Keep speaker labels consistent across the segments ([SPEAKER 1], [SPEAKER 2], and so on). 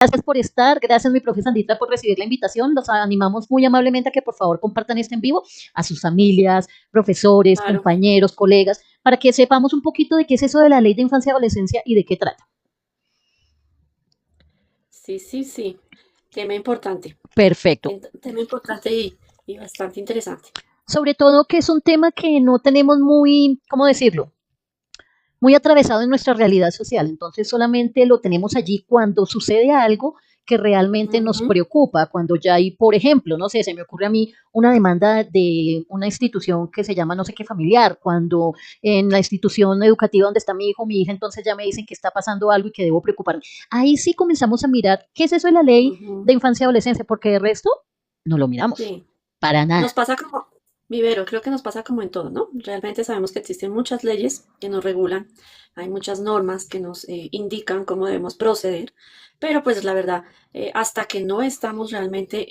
[SPEAKER 1] Gracias por estar, gracias mi profe Sandita por recibir la invitación. Los animamos muy amablemente a que por favor compartan este en vivo a sus familias, profesores,
[SPEAKER 2] Claro,
[SPEAKER 1] compañeros, colegas, para que sepamos un poquito de qué es eso de la ley de infancia y adolescencia y de qué trata.
[SPEAKER 2] sí, sí, sí. Tema importante,
[SPEAKER 1] Perfecto.
[SPEAKER 2] tema importante y bastante interesante.
[SPEAKER 1] Sobre todo que es un tema que no tenemos muy, ¿cómo decirlo? Muy atravesado en nuestra realidad social. Entonces solamente lo tenemos allí cuando sucede algo que realmente nos
[SPEAKER 2] Ujú.
[SPEAKER 1] preocupa, cuando ya hay, por ejemplo, no sé, se me ocurre a mí una demanda de una institución que se llama no sé qué familiar, cuando en la institución educativa donde está mi hijo, mi hija, entonces ya me dicen que está pasando algo y que debo preocuparme. Ahí sí comenzamos a mirar qué es eso de la ley
[SPEAKER 2] Ujú.
[SPEAKER 1] de infancia y adolescencia, porque de resto no lo miramos,
[SPEAKER 2] Sí,
[SPEAKER 1] para
[SPEAKER 2] nos
[SPEAKER 1] nada.
[SPEAKER 2] pasa como, Vivero, creo que nos pasa como en todo, ¿no? Realmente sabemos que existen muchas leyes que nos regulan, hay muchas normas que nos indican cómo debemos proceder, pero pues la verdad, hasta que no estamos realmente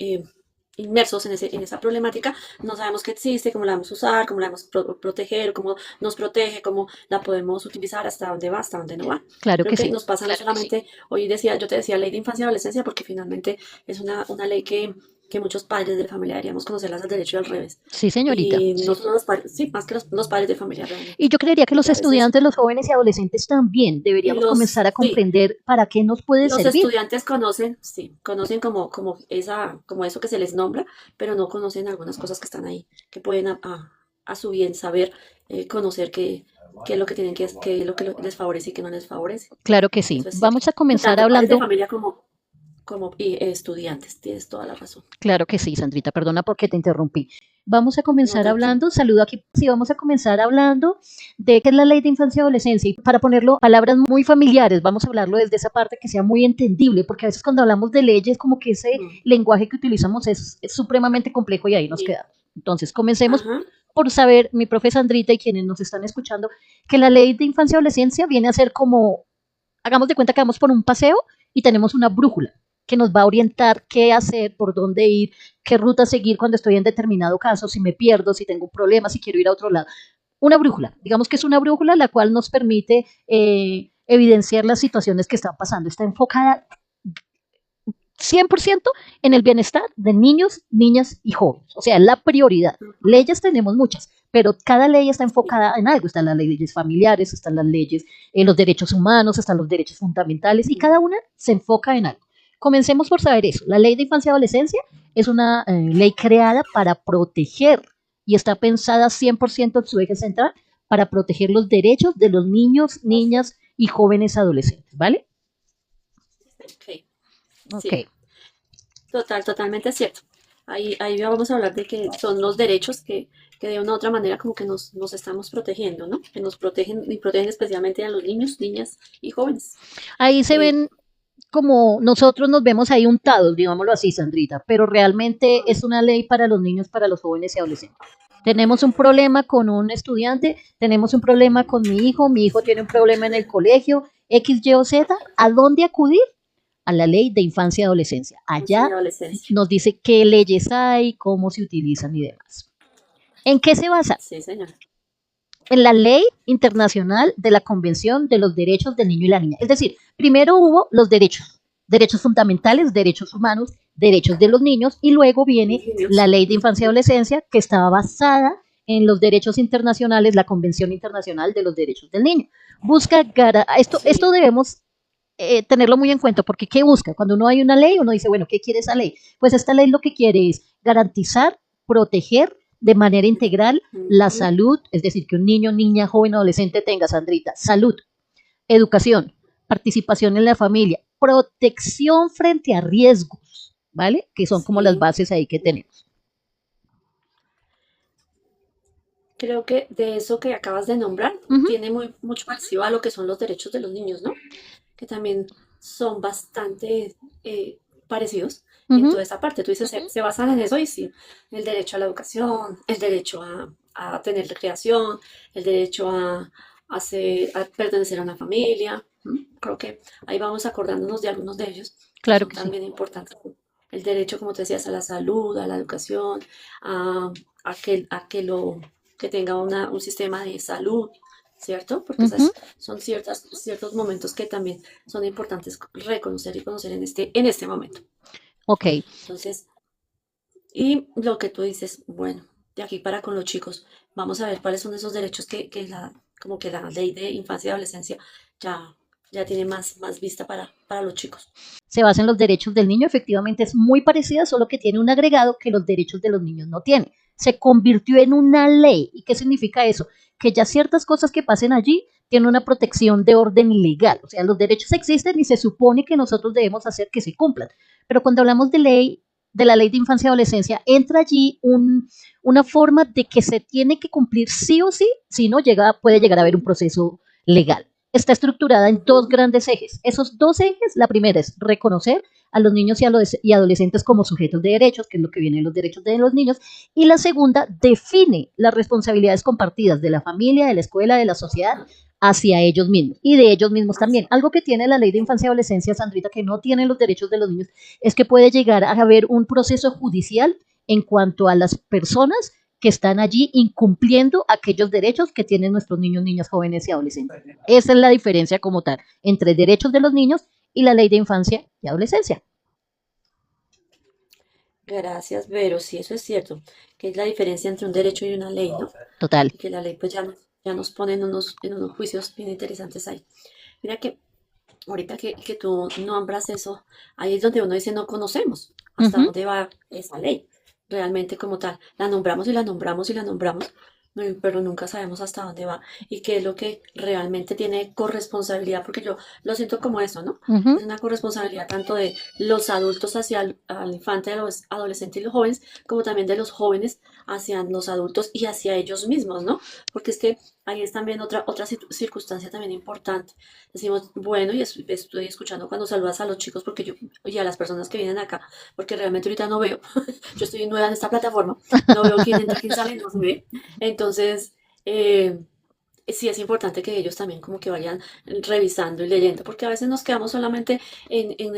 [SPEAKER 2] inmersos en esa problemática, no sabemos que existe, cómo la vamos a usar, cómo la vamos a proteger, cómo nos protege, cómo la podemos utilizar, hasta dónde va, hasta dónde no va.
[SPEAKER 1] Claro
[SPEAKER 2] Creo
[SPEAKER 1] que
[SPEAKER 2] que
[SPEAKER 1] sí.
[SPEAKER 2] nos pasa no solamente, hoy decía, yo te decía ley de infancia y adolescencia, porque finalmente es una ley que muchos padres de familia deberíamos conocerlas al derecho y al revés.
[SPEAKER 1] Sí, señorita.
[SPEAKER 2] Y no solo los padres, sí, más que los padres de familia
[SPEAKER 1] Y
[SPEAKER 2] realmente.
[SPEAKER 1] yo creería que los
[SPEAKER 2] Porque a veces,
[SPEAKER 1] estudiantes, los jóvenes y adolescentes también
[SPEAKER 2] y
[SPEAKER 1] deberíamos comenzar a
[SPEAKER 2] sí,
[SPEAKER 1] comprender para qué nos puede
[SPEAKER 2] los
[SPEAKER 1] servir.
[SPEAKER 2] estudiantes conocen, sí, conocen como eso que se les nombra, pero no conocen algunas cosas que están ahí, que pueden a su bien saber, conocer qué es lo que tienen qué es lo que les favorece y qué no les favorece.
[SPEAKER 1] Claro que sí.
[SPEAKER 2] Eso es cierto.
[SPEAKER 1] Vamos a
[SPEAKER 2] Y
[SPEAKER 1] comenzar
[SPEAKER 2] tanto padres de
[SPEAKER 1] hablando.
[SPEAKER 2] familia como estudiantes, tienes toda la razón.
[SPEAKER 1] Claro que sí, Sandrita, perdona porque te interrumpí. Vamos a
[SPEAKER 2] No,
[SPEAKER 1] comenzar
[SPEAKER 2] tranquilo.
[SPEAKER 1] hablando, saludo aquí, sí, vamos a comenzar hablando de qué es la ley de infancia y adolescencia. Y para ponerlo palabras muy familiares, vamos a hablarlo desde esa parte que sea muy entendible, porque a veces cuando hablamos de leyes, como que ese
[SPEAKER 2] Mm,
[SPEAKER 1] lenguaje que utilizamos es supremamente complejo y ahí nos
[SPEAKER 2] sí.
[SPEAKER 1] quedamos. Entonces, comencemos
[SPEAKER 2] Ajá.
[SPEAKER 1] por saber, mi profe Sandrita y quienes nos están escuchando, que la ley de infancia y adolescencia viene a ser como, hagamos de cuenta que vamos por un paseo y tenemos una brújula que nos va a orientar qué hacer, por dónde ir, qué ruta seguir cuando estoy en determinado caso, si me pierdo, si tengo un problema, si quiero ir a otro lado. Una brújula, digamos que es una brújula la cual nos permite evidenciar las situaciones que están pasando. Está enfocada 100% en el bienestar de niños, niñas y jóvenes. O sea, la prioridad.
[SPEAKER 2] Ujú.
[SPEAKER 1] Leyes tenemos muchas, pero cada ley está
[SPEAKER 2] Sí.
[SPEAKER 1] enfocada en algo. Están las leyes familiares, están las leyes, los derechos humanos, están los derechos fundamentales y cada
[SPEAKER 2] Ujú.
[SPEAKER 1] una se enfoca en algo. Comencemos por saber eso. La ley de infancia y adolescencia es una ley creada para proteger y está pensada 100% en su eje central para proteger los derechos de los niños, niñas y jóvenes adolescentes, ¿vale?
[SPEAKER 2] Ok.
[SPEAKER 1] Ok,
[SPEAKER 2] Sí. Totalmente cierto. Ahí vamos a hablar de que son los derechos que de una u otra manera como que nos estamos protegiendo, ¿no? Que nos protegen y protegen especialmente a los niños, niñas y jóvenes.
[SPEAKER 1] ahí se
[SPEAKER 2] Eh,
[SPEAKER 1] ven como nosotros nos vemos ahí untados, digámoslo así, Sandrita, pero realmente es una ley para los niños, para los jóvenes y adolescentes. Tenemos un problema con un estudiante, tenemos un problema con mi hijo tiene un problema en el colegio, X, Y o Z, ¿a dónde acudir? A la ley de infancia y adolescencia.
[SPEAKER 2] infancia y
[SPEAKER 1] Allá
[SPEAKER 2] adolescencia.
[SPEAKER 1] nos dice qué leyes hay, cómo se utilizan y demás. ¿En qué se basa?
[SPEAKER 2] Sí, señor.
[SPEAKER 1] En la ley internacional de la Convención de los Derechos del Niño y la Niña. Es decir, primero hubo los derechos, derechos fundamentales, derechos humanos, derechos de los niños, y luego viene la
[SPEAKER 2] Niños.
[SPEAKER 1] ley de infancia y
[SPEAKER 2] Ujú.
[SPEAKER 1] adolescencia que estaba basada en los derechos internacionales, la Convención Internacional de los Derechos del Niño. Busca, esto
[SPEAKER 2] Sí.
[SPEAKER 1] debemos tenerlo muy en cuenta, porque ¿qué busca? Cuando uno hay una ley, uno dice, bueno, ¿qué quiere esa ley? Pues esta ley lo que quiere es garantizar, proteger de manera integral la
[SPEAKER 2] Ujú.
[SPEAKER 1] salud, es decir, que un niño, niña, joven, adolescente tenga, Sandrita, salud, educación, participación en la familia, protección frente a riesgos, ¿vale? Que son como las
[SPEAKER 2] Sí.
[SPEAKER 1] bases ahí que tenemos.
[SPEAKER 2] Creo que de eso que acabas de nombrar
[SPEAKER 1] Uh -huh,
[SPEAKER 2] tiene mucho parecido a lo que son los derechos de los niños, ¿no? Que también son bastante parecidos
[SPEAKER 1] uh
[SPEAKER 2] en
[SPEAKER 1] -huh,
[SPEAKER 2] toda esta parte. Tú dices, se basan en eso y sí, el derecho a la educación, el derecho a tener recreación, el derecho a pertenecer a una familia. ¿M? Creo que ahí vamos acordándonos de algunos de ellos que
[SPEAKER 1] claro
[SPEAKER 2] son
[SPEAKER 1] que sí.
[SPEAKER 2] también importantes. El derecho, como te decías, a la salud, a la educación, a que tenga un sistema de salud, ¿cierto? Porque
[SPEAKER 1] Ujú.
[SPEAKER 2] esas son ciertos momentos que también son importantes reconocer y conocer en este momento.
[SPEAKER 1] Ok,
[SPEAKER 2] Entonces, y lo que tú dices, bueno, de aquí para con los chicos, vamos a ver cuáles son esos derechos como que la ley de infancia y adolescencia ya, ya tiene más vista para los chicos.
[SPEAKER 1] se basa en los derechos del niño, efectivamente es muy parecida, solo que tiene un agregado que los derechos de los niños no tienen. Se convirtió en una ley. ¿Y qué significa eso? Que ya ciertas cosas que pasen allí tienen una protección de orden legal. O sea, los derechos existen y se supone que nosotros debemos hacer que se cumplan. Pero cuando hablamos de ley, de la ley de infancia y adolescencia, entra allí una forma de que se tiene que cumplir sí o sí, si no puede llegar a haber un
[SPEAKER 2] Ujú,
[SPEAKER 1] proceso legal. Está estructurada en dos
[SPEAKER 2] ujú.
[SPEAKER 1] grandes ejes. Esos dos ejes, la primera es reconocer a los niños y adolescentes como sujetos de derechos, que es lo que viene en los derechos de los niños, y la segunda define las responsabilidades compartidas de la familia, de la escuela, de la sociedad
[SPEAKER 2] Ajá,
[SPEAKER 1] hacia ellos mismos y de ellos mismos
[SPEAKER 2] así,
[SPEAKER 1] también. Algo que tiene la ley de infancia y adolescencia, Sandrita, que no tiene los derechos de los niños, es que puede llegar a haber un proceso judicial en cuanto a las personas que están allí incumpliendo aquellos derechos que tienen nuestros niños, niñas, jóvenes y adolescentes. Esa es la diferencia como tal entre derechos de los niños y la ley de infancia y adolescencia.
[SPEAKER 2] gracias, Vero. Sí, eso es cierto, que es la diferencia entre un derecho y una ley, ¿no?
[SPEAKER 1] Total.
[SPEAKER 2] Y que la ley pues ya nos pone en unos juicios bien interesantes ahí. Mira que ahorita que tú nombras eso, ahí es donde uno dice no conocemos
[SPEAKER 1] Uh
[SPEAKER 2] hasta
[SPEAKER 1] -huh,
[SPEAKER 2] dónde va esa ley, realmente como tal. La nombramos y la nombramos y la nombramos, no, pero nunca sabemos hasta dónde va y qué es lo que realmente tiene corresponsabilidad, porque yo lo siento como eso, ¿no?
[SPEAKER 1] uh -huh.
[SPEAKER 2] Es una corresponsabilidad tanto de los adultos hacia al infante, de los adolescentes y los jóvenes, como también de los jóvenes hacia los adultos y hacia ellos mismos, ¿no? Porque es que ahí es también otra circunstancia también importante. Decimos, bueno, y estoy escuchando cuando saludas a los chicos porque y a las personas que vienen acá, porque realmente ahorita no veo, yo estoy nueva en esta plataforma, no veo quién entra, quién sale, no se ve. Entonces, eh, sí es importante que ellos también como que vayan revisando y leyendo, porque a veces nos quedamos solamente en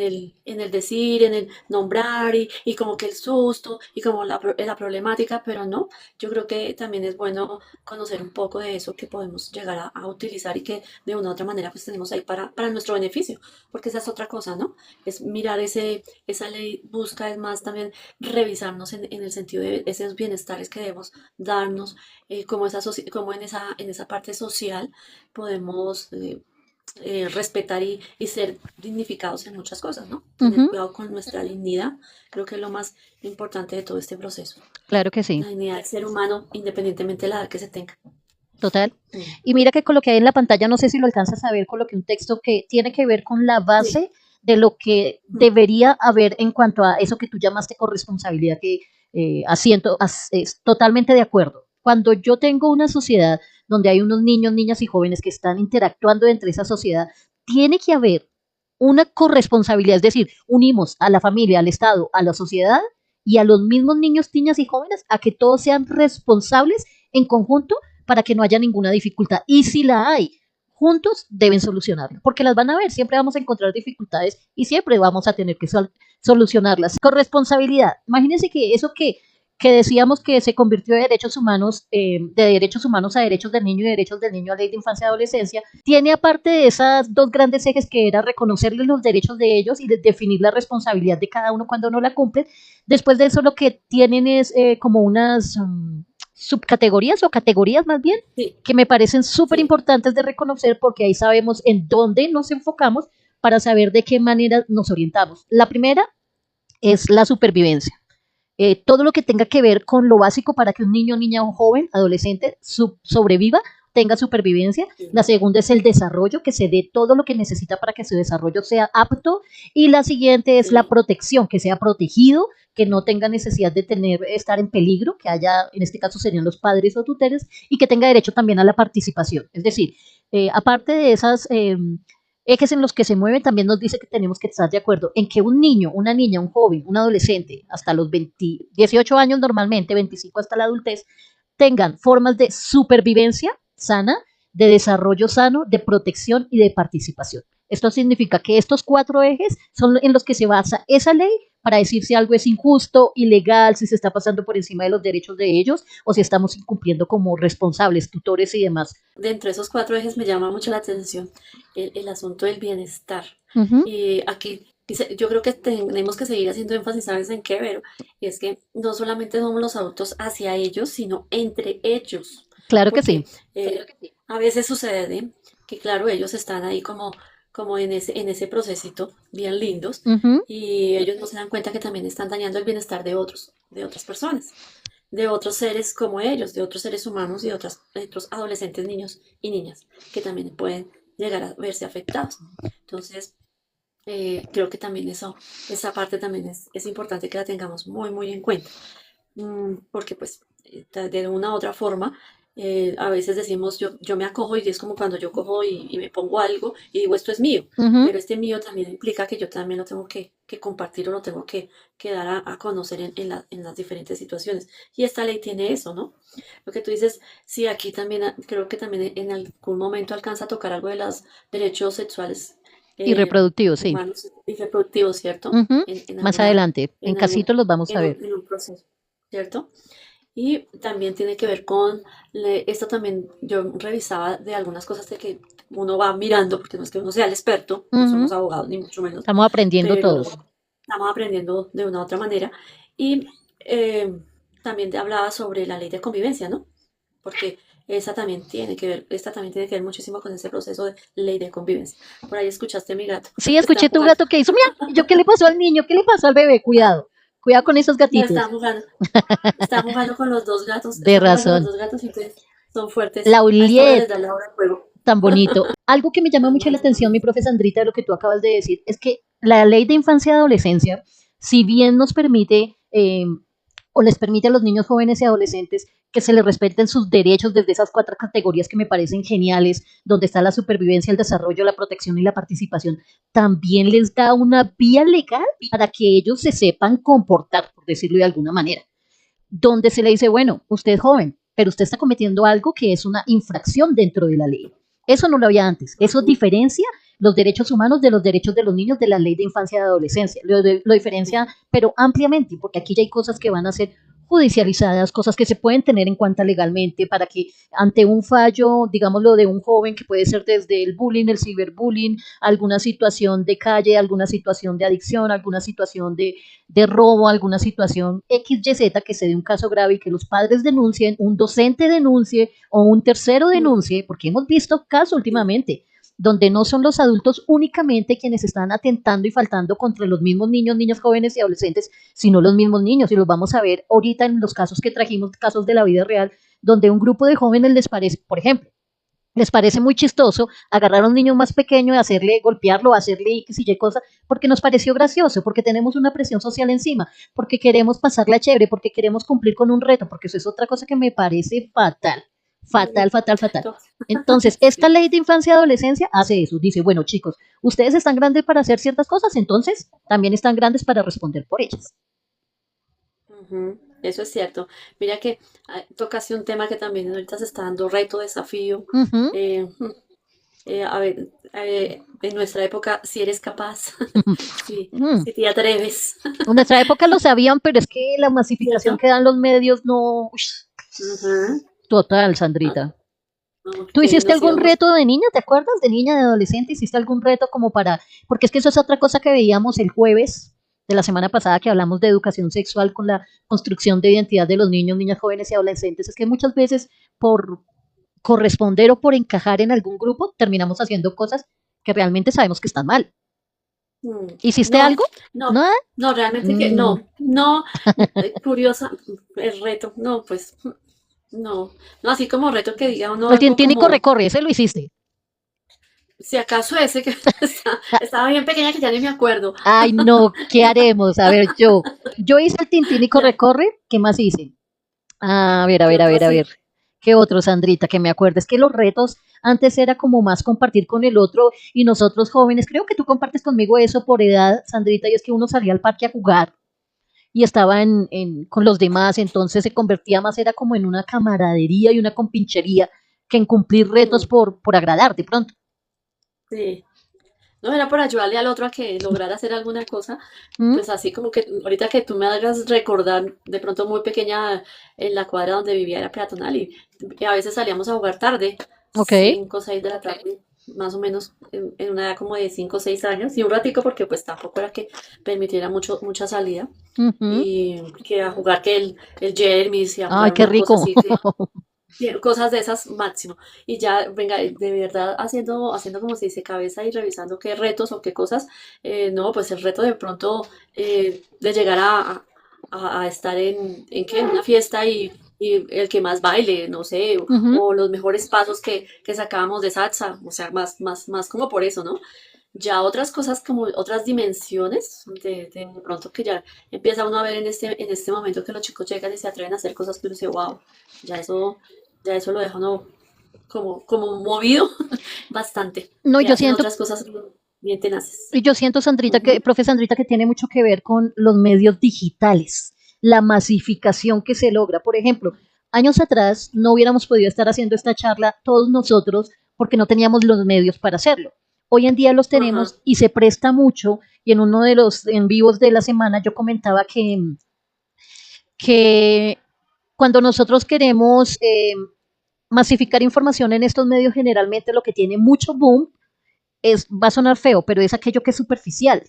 [SPEAKER 2] el decir, en el nombrar y como que el susto y como la problemática, pero no, yo creo que también es bueno conocer un poco de eso que podemos llegar a utilizar y que de una u otra manera pues tenemos ahí para nuestro beneficio, porque esa es otra cosa, ¿no? Es mirar esa ley, busca es más también revisarnos en el sentido de esos bienestares que debemos darnos cómo en esa parte social podemos respetar y ser dignificados en muchas cosas, ¿no?
[SPEAKER 1] Uh
[SPEAKER 2] Tener
[SPEAKER 1] -huh.
[SPEAKER 2] cuidado con nuestra dignidad, creo que es lo más importante de todo este proceso.
[SPEAKER 1] Claro que sí.
[SPEAKER 2] La dignidad del ser humano, independientemente de la edad que se tenga.
[SPEAKER 1] Total.
[SPEAKER 2] Mm.
[SPEAKER 1] Y mira que coloqué ahí en la pantalla, no sé si lo alcanzas a ver, coloqué un texto que tiene que ver con la
[SPEAKER 2] Sí.
[SPEAKER 1] base de lo que
[SPEAKER 2] Mm.
[SPEAKER 1] debería haber en cuanto a eso que tú llamaste corresponsabilidad, que es totalmente de acuerdo. Cuando yo tengo una sociedad donde hay unos niños, niñas y jóvenes que están interactuando entre esa sociedad, tiene que haber una corresponsabilidad, es decir, unimos a la familia, al Estado, a la sociedad y a los mismos niños, niñas y jóvenes a que todos sean responsables en conjunto para que no haya ninguna dificultad. Y si la hay, juntos deben solucionarla, porque las van a ver, siempre vamos a encontrar dificultades y siempre vamos a tener que solucionarlas. Corresponsabilidad, imagínense que eso que decíamos que se convirtió de derechos humanos a derechos del niño y derechos del niño a ley de infancia y adolescencia, tiene aparte de esas dos grandes ejes que era reconocerles los derechos de ellos y definir la responsabilidad de cada uno cuando no la cumplen, después de eso lo que tienen es como unas subcategorías o categorías más bien,
[SPEAKER 2] Sí,
[SPEAKER 1] que me parecen súper
[SPEAKER 2] sí.
[SPEAKER 1] importantes de reconocer porque ahí sabemos en dónde nos enfocamos para saber de qué manera nos orientamos. La primera es la supervivencia. Todo lo que tenga que ver con lo básico para que un niño, niña, un joven, adolescente sobreviva, tenga supervivencia.
[SPEAKER 2] Sí.
[SPEAKER 1] La segunda es el desarrollo, que se dé todo lo que necesita para que su desarrollo sea apto. Y la siguiente es la
[SPEAKER 2] Sí.
[SPEAKER 1] protección, que sea protegido, que no tenga necesidad de estar en peligro, que haya, en este caso serían los padres o tutores, y que tenga derecho también a la participación. Es decir, aparte de esas ejes en los que se mueven, también nos dice que tenemos que estar de acuerdo en que un niño, una niña, un joven, un adolescente, hasta los 18 años normalmente, 25 hasta la adultez, tengan formas de supervivencia sana, de desarrollo sano, de protección y de participación. Esto significa que estos 4 ejes son en los que se basa esa ley para decir si algo es injusto, ilegal, si se está pasando por encima de los derechos de ellos o si estamos incumpliendo como responsables, tutores y demás.
[SPEAKER 2] Dentro de esos 4 ejes me llama mucho la atención el asunto del bienestar.
[SPEAKER 1] Ujú.
[SPEAKER 2] Y aquí yo creo que tenemos que seguir haciendo énfasis, ¿sabes en qué, Vero? Y es que no solamente somos los adultos hacia ellos, sino entre ellos.
[SPEAKER 1] Claro que
[SPEAKER 2] Porque
[SPEAKER 1] sí.
[SPEAKER 2] a veces sucede que, claro, ellos están ahí como en ese procesito, bien lindos,
[SPEAKER 1] Ujú.
[SPEAKER 2] y ellos no se dan cuenta que también están dañando el bienestar de otros, de otras personas, de otros seres como ellos, de otros seres humanos y de otros adolescentes, niños y niñas, que también pueden llegar a verse afectados. Entonces, creo que también esa parte también es importante que la tengamos muy, muy en cuenta. Porque pues de una u otra forma, a veces decimos yo me acojo y es como cuando yo cojo y me pongo algo y digo esto es mío,
[SPEAKER 1] Ujú.
[SPEAKER 2] pero este mío también implica que yo también lo tengo que compartir o lo tengo que dar a conocer en las diferentes situaciones. Y esta ley tiene eso, ¿no? Lo que tú dices, sí, aquí también creo que también en algún momento alcanza a tocar algo de los derechos sexuales
[SPEAKER 1] Y reproductivo, sí.
[SPEAKER 2] humanos y reproductivos, ¿cierto?
[SPEAKER 1] Ujú.
[SPEAKER 2] En
[SPEAKER 1] Más
[SPEAKER 2] alguna,
[SPEAKER 1] adelante, en
[SPEAKER 2] en algún,
[SPEAKER 1] casitos los vamos a ver.
[SPEAKER 2] en un proceso, ¿cierto? Y también tiene que ver con, esto también yo revisaba de algunas cosas de que uno va mirando, porque no es que uno sea el experto, no somos
[SPEAKER 1] Ujú.
[SPEAKER 2] abogados ni mucho menos,
[SPEAKER 1] Estamos aprendiendo
[SPEAKER 2] pero
[SPEAKER 1] todos.
[SPEAKER 2] estamos aprendiendo de una u otra manera. Y eh, también te hablaba sobre la ley de convivencia, ¿no? Porque esta también tiene que ver muchísimo con ese proceso de ley de convivencia. Por ahí escuchaste a mi gato,
[SPEAKER 1] Sí,
[SPEAKER 2] está
[SPEAKER 1] escuché tu
[SPEAKER 2] jugando,
[SPEAKER 1] gato que hizo, mira, yo qué le pasó al niño, qué le pasó al bebé, cuidado, cuidado con esos
[SPEAKER 2] no
[SPEAKER 1] gatitos.
[SPEAKER 2] está jugando con los dos gatos,
[SPEAKER 1] De
[SPEAKER 2] está jugando con los
[SPEAKER 1] razón.
[SPEAKER 2] dos gatos y entonces son fuertes. A esta hora les
[SPEAKER 1] Lauliet,
[SPEAKER 2] da la hora de juego.
[SPEAKER 1] tan bonito. Algo que me llama mucho la
[SPEAKER 2] Ay,
[SPEAKER 1] atención, mi profe Sandrita, de lo que tú acabas de decir, es que la ley de infancia y adolescencia, si bien nos permite o les permite a los niños jóvenes y adolescentes que se les respeten sus derechos desde esas 4 categorías que me parecen geniales, donde está la supervivencia, el desarrollo, la protección y la participación, también les da una vía legal para que ellos se sepan comportar, por decirlo de alguna manera, donde se le dice, bueno, usted es joven, pero usted está cometiendo algo que es una infracción dentro de la ley. Eso no lo había antes. Eso
[SPEAKER 2] ujú,
[SPEAKER 1] diferencia los derechos humanos de los derechos de los niños de la ley de infancia y adolescencia. Lo diferencia, pero ampliamente, porque aquí ya hay cosas que van a ser judicializadas, cosas que se pueden tener en cuenta legalmente para que ante un fallo, digámoslo, de un joven que puede ser desde el bullying, el ciberbullying, alguna situación de calle, alguna situación de adicción, alguna situación de robo, alguna situación XYZ que se dé un caso grave y que los padres denuncien, un docente denuncie o un tercero
[SPEAKER 2] ujú,
[SPEAKER 1] denuncie, porque hemos visto casos
[SPEAKER 2] sí,
[SPEAKER 1] últimamente donde no son los adultos únicamente quienes están atentando y faltando contra los mismos niños, niñas jóvenes y adolescentes, sino los mismos niños. Y los vamos a ver ahorita en los casos que trajimos, casos de la vida real, donde un grupo de jóvenes les parece, por ejemplo, les parece muy chistoso agarrar a un niño más pequeño y hacerle, golpearlo, hacerle X y Y cosas, porque nos pareció gracioso, porque tenemos una presión social encima, porque queremos pasarla chévere, porque queremos cumplir con un reto, porque eso es otra cosa que me parece fatal, fatal,
[SPEAKER 2] sí,
[SPEAKER 1] fatal, fatal.
[SPEAKER 2] to-
[SPEAKER 1] Entonces, esta
[SPEAKER 2] sí,
[SPEAKER 1] ley de infancia y adolescencia hace eso, dice, bueno chicos, ustedes están grandes para hacer ciertas cosas, entonces también están grandes para responder por ellas.
[SPEAKER 2] ujú, eso es cierto. Mira que tocaste un tema que también ahorita se está dando reto, desafío.
[SPEAKER 1] Uh -huh.
[SPEAKER 2] A ver, en nuestra época, si eres capaz, si te atreves,
[SPEAKER 1] En nuestra época lo sabían, pero es que la masificación
[SPEAKER 2] ¿cierto?
[SPEAKER 1] que dan los medios no... Uy,
[SPEAKER 2] Ajá.
[SPEAKER 1] total,
[SPEAKER 2] Ah,
[SPEAKER 1] Sandrita.
[SPEAKER 2] no,
[SPEAKER 1] ¿Tú
[SPEAKER 2] que
[SPEAKER 1] hiciste
[SPEAKER 2] nos
[SPEAKER 1] algún
[SPEAKER 2] íbamos.
[SPEAKER 1] reto de niña? ¿Te acuerdas? De niña, de adolescente, ¿hiciste algún reto como para...? Porque es que eso es otra cosa que veíamos el jueves de la semana pasada que hablamos de educación sexual con la construcción de identidad de los niños, niñas jóvenes y adolescentes. Es que muchas veces por corresponder o por encajar en algún grupo terminamos haciendo cosas que realmente sabemos que están mal. ¿Hiciste
[SPEAKER 2] No,
[SPEAKER 1] algo?
[SPEAKER 2] no,
[SPEAKER 1] ¿Nada?
[SPEAKER 2] no, realmente que
[SPEAKER 1] Mm.
[SPEAKER 2] no, curiosa, el reto, no, pues, no, no, así como reto que diga uno
[SPEAKER 1] El
[SPEAKER 2] algo
[SPEAKER 1] tintín y corre,
[SPEAKER 2] como,
[SPEAKER 1] corre, ese lo hiciste.
[SPEAKER 2] si acaso ese que estaba bien pequeña que ya ni me acuerdo,
[SPEAKER 1] Ay, no, ¿qué haremos? A ver, yo hice el tintín y corre,
[SPEAKER 2] ya,
[SPEAKER 1] corre. ¿Qué más hice? A ver, a
[SPEAKER 2] ¿qué
[SPEAKER 1] ver, a
[SPEAKER 2] otro
[SPEAKER 1] ver, a ver.
[SPEAKER 2] así?
[SPEAKER 1] ¿Qué otro, Sandrita? Que me acuerdes que los retos antes era como más compartir con el otro y nosotros jóvenes, creo que tú compartes conmigo eso por edad, Sandrita, y es que uno salía al parque a jugar y estaba con los demás, entonces se convertía más, era como en una camaradería y una compinchería que en cumplir retos
[SPEAKER 2] Mm,
[SPEAKER 1] por agradar de pronto.
[SPEAKER 2] sí. No era para ayudarle al otro a que lograra hacer alguna cosa,
[SPEAKER 1] ¿Mm?
[SPEAKER 2] pues así como que ahorita que tú me hagas recordar, de pronto muy pequeña en la cuadra donde vivía era peatonal y a veces salíamos a jugar tarde,
[SPEAKER 1] Ok.
[SPEAKER 2] 5 o 6 de la tarde, más o menos en una edad como de 5 o 6 años, y un ratico porque pues tampoco era que permitiera mucha salida,
[SPEAKER 1] Ujú.
[SPEAKER 2] y que a jugar que el Jermis y a
[SPEAKER 1] Ay,
[SPEAKER 2] jugar
[SPEAKER 1] qué
[SPEAKER 2] una cosa
[SPEAKER 1] rico.
[SPEAKER 2] así, cosas de esas máximo. Y ya, venga, de verdad haciendo como se dice cabeza y revisando qué retos o qué cosas, no, pues el reto de pronto de llegar a estar ¿qué? En una fiesta y el que más baile, no sé,
[SPEAKER 1] Ujú.
[SPEAKER 2] o los mejores pasos que sacábamos de salsa, o sea, más como por eso, ¿no? Ya otras cosas como otras dimensiones de pronto que ya empieza uno a ver en este momento que los chicos llegan y se atreven a hacer cosas que uno dice, wow, ya eso, ya eso lo deja uno como movido bastante,
[SPEAKER 1] No,
[SPEAKER 2] que
[SPEAKER 1] yo
[SPEAKER 2] hacen
[SPEAKER 1] siento,
[SPEAKER 2] otras cosas bien tenaces.
[SPEAKER 1] y yo siento, Sandrita,
[SPEAKER 2] Ujú.
[SPEAKER 1] profe Sandrita, que tiene mucho que ver con los medios digitales, la masificación que se logra. Por ejemplo, años atrás no hubiéramos podido estar haciendo esta charla todos nosotros porque no teníamos los medios para hacerlo. Hoy en día los
[SPEAKER 2] Ajá,
[SPEAKER 1] tenemos y se presta mucho. Y en uno de los en vivos de la semana yo comentaba que cuando nosotros queremos masificar información en estos medios, generalmente lo que tiene mucho boom va a sonar feo, pero es aquello que es superficial,